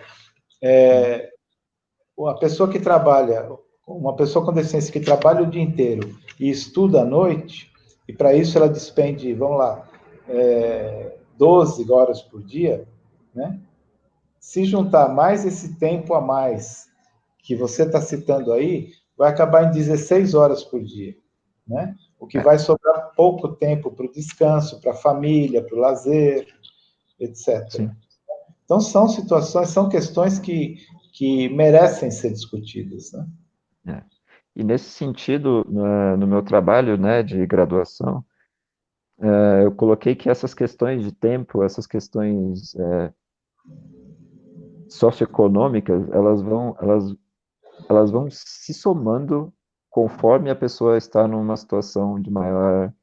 a pessoa que trabalha, uma pessoa com deficiência que trabalha o dia inteiro e estuda à noite, e para isso ela despende, vamos lá, 12 horas por dia, né? Se juntar mais esse tempo a mais que você está citando aí, vai acabar em 16 horas por dia, né? O que vai sobrar pouco tempo para o descanso, para a família, para o lazer, etc. Sim. Então, são situações, são questões que merecem ser discutidas, né? E nesse sentido, no meu trabalho, né, de graduação, eu coloquei que essas questões de tempo, essas questões socioeconômicas, elas vão se somando conforme a pessoa está numa situação de maior,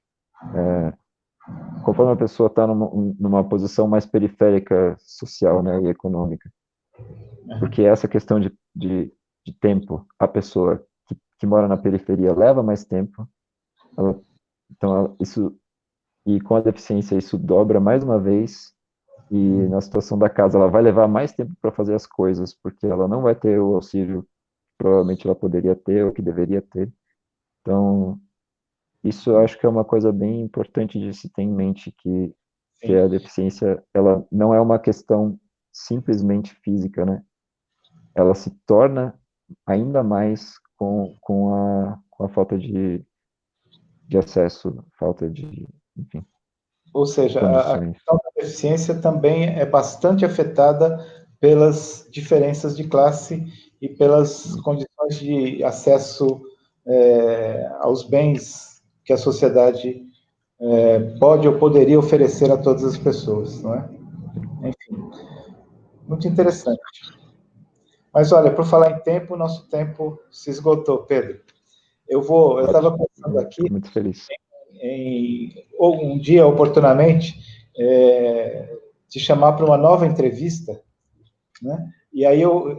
conforme a pessoa está numa posição mais periférica social, né, e econômica. Porque essa questão de tempo, a pessoa que mora na periferia leva mais tempo, e com a deficiência isso dobra mais uma vez, e na situação da casa ela vai levar mais tempo para fazer as coisas, porque ela não vai ter o auxílio que provavelmente ela poderia ter ou que deveria ter. Então, isso eu acho que é uma coisa bem importante de se ter em mente, que a deficiência, ela não é uma questão simplesmente física, né? Ela se torna ainda mais com a falta de acesso, falta de, enfim, Ou seja, a condições. questão da deficiência também é bastante afetada pelas diferenças de classe e pelas condições de acesso aos bens que a sociedade pode ou poderia oferecer a todas as pessoas, não é? Enfim, muito interessante. Mas olha, por falar em tempo, nosso tempo se esgotou, Pedro. Eu estava pensando aqui Estou muito feliz. ou um dia, oportunamente, te chamar para uma nova entrevista, né? E aí eu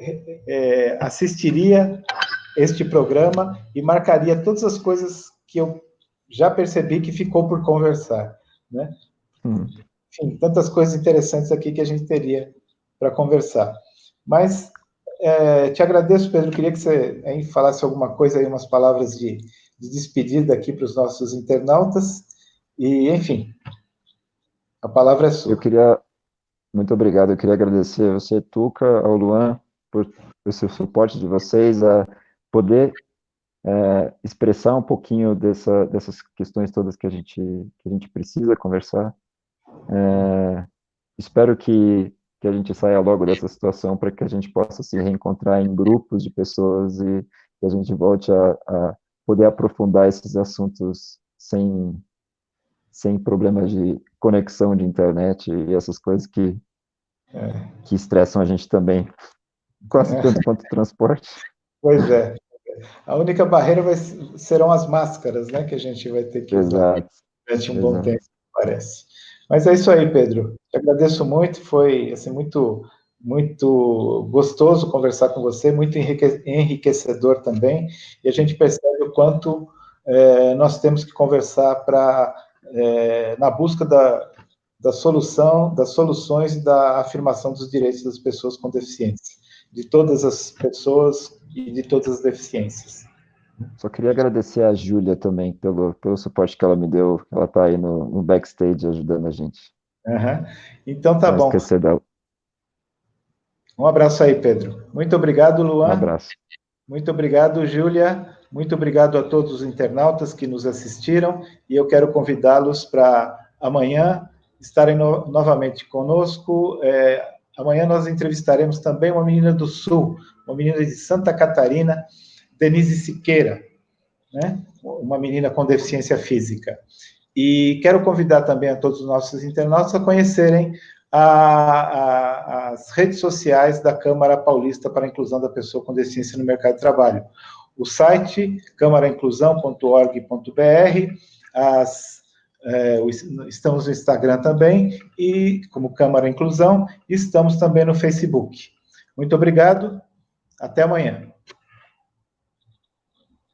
assistiria este programa e marcaria todas as coisas que eu já percebi que ficou por conversar, né? Enfim, tantas coisas interessantes aqui que a gente teria para conversar. Mas te agradeço, Pedro. Queria que você falasse alguma coisa aí, umas palavras de despedida aqui para os nossos internautas. E, enfim, a palavra é sua. Muito obrigado. Eu queria agradecer a você, Tuca, ao Luan, por esse suporte de vocês, a poder expressar um pouquinho dessas questões todas que a gente precisa conversar. Espero que a gente saia logo dessa situação para que a gente possa se reencontrar em grupos de pessoas e que a gente volte a poder aprofundar esses assuntos sem problemas de conexão de internet e essas coisas que estressam a gente também, quase tanto quanto o transporte. Pois é. A única barreira serão as máscaras, né, que a gente vai ter que usar durante um bom tempo, parece. Mas é isso aí, Pedro. Eu agradeço muito, foi assim, muito, muito gostoso conversar com você, muito enriquecedor também, e a gente percebe o quanto nós temos que conversar na busca da solução, das soluções e da afirmação dos direitos das pessoas com deficiência, de todas as pessoas e de todas as deficiências. Só queria agradecer a Júlia também pelo suporte que ela me deu. Ela está aí no backstage ajudando a gente. Uhum. Então tá Não bom. esquecer dela. Um abraço aí, Pedro. Muito obrigado, Luan. Um abraço. Muito obrigado, Júlia. Muito obrigado a todos os internautas que nos assistiram. E eu quero convidá-los para amanhã estarem novamente conosco. Amanhã nós entrevistaremos também uma menina do Sul, uma menina de Santa Catarina, Denise Siqueira, né? Uma menina com deficiência física. E quero convidar também a todos os nossos internautas a conhecerem as redes sociais da Câmara Paulista para a Inclusão da Pessoa com Deficiência no Mercado de Trabalho. O site câmarainclusão.org.br, estamos no Instagram também, e como Câmara Inclusão, estamos também no Facebook. Muito obrigado, até amanhã.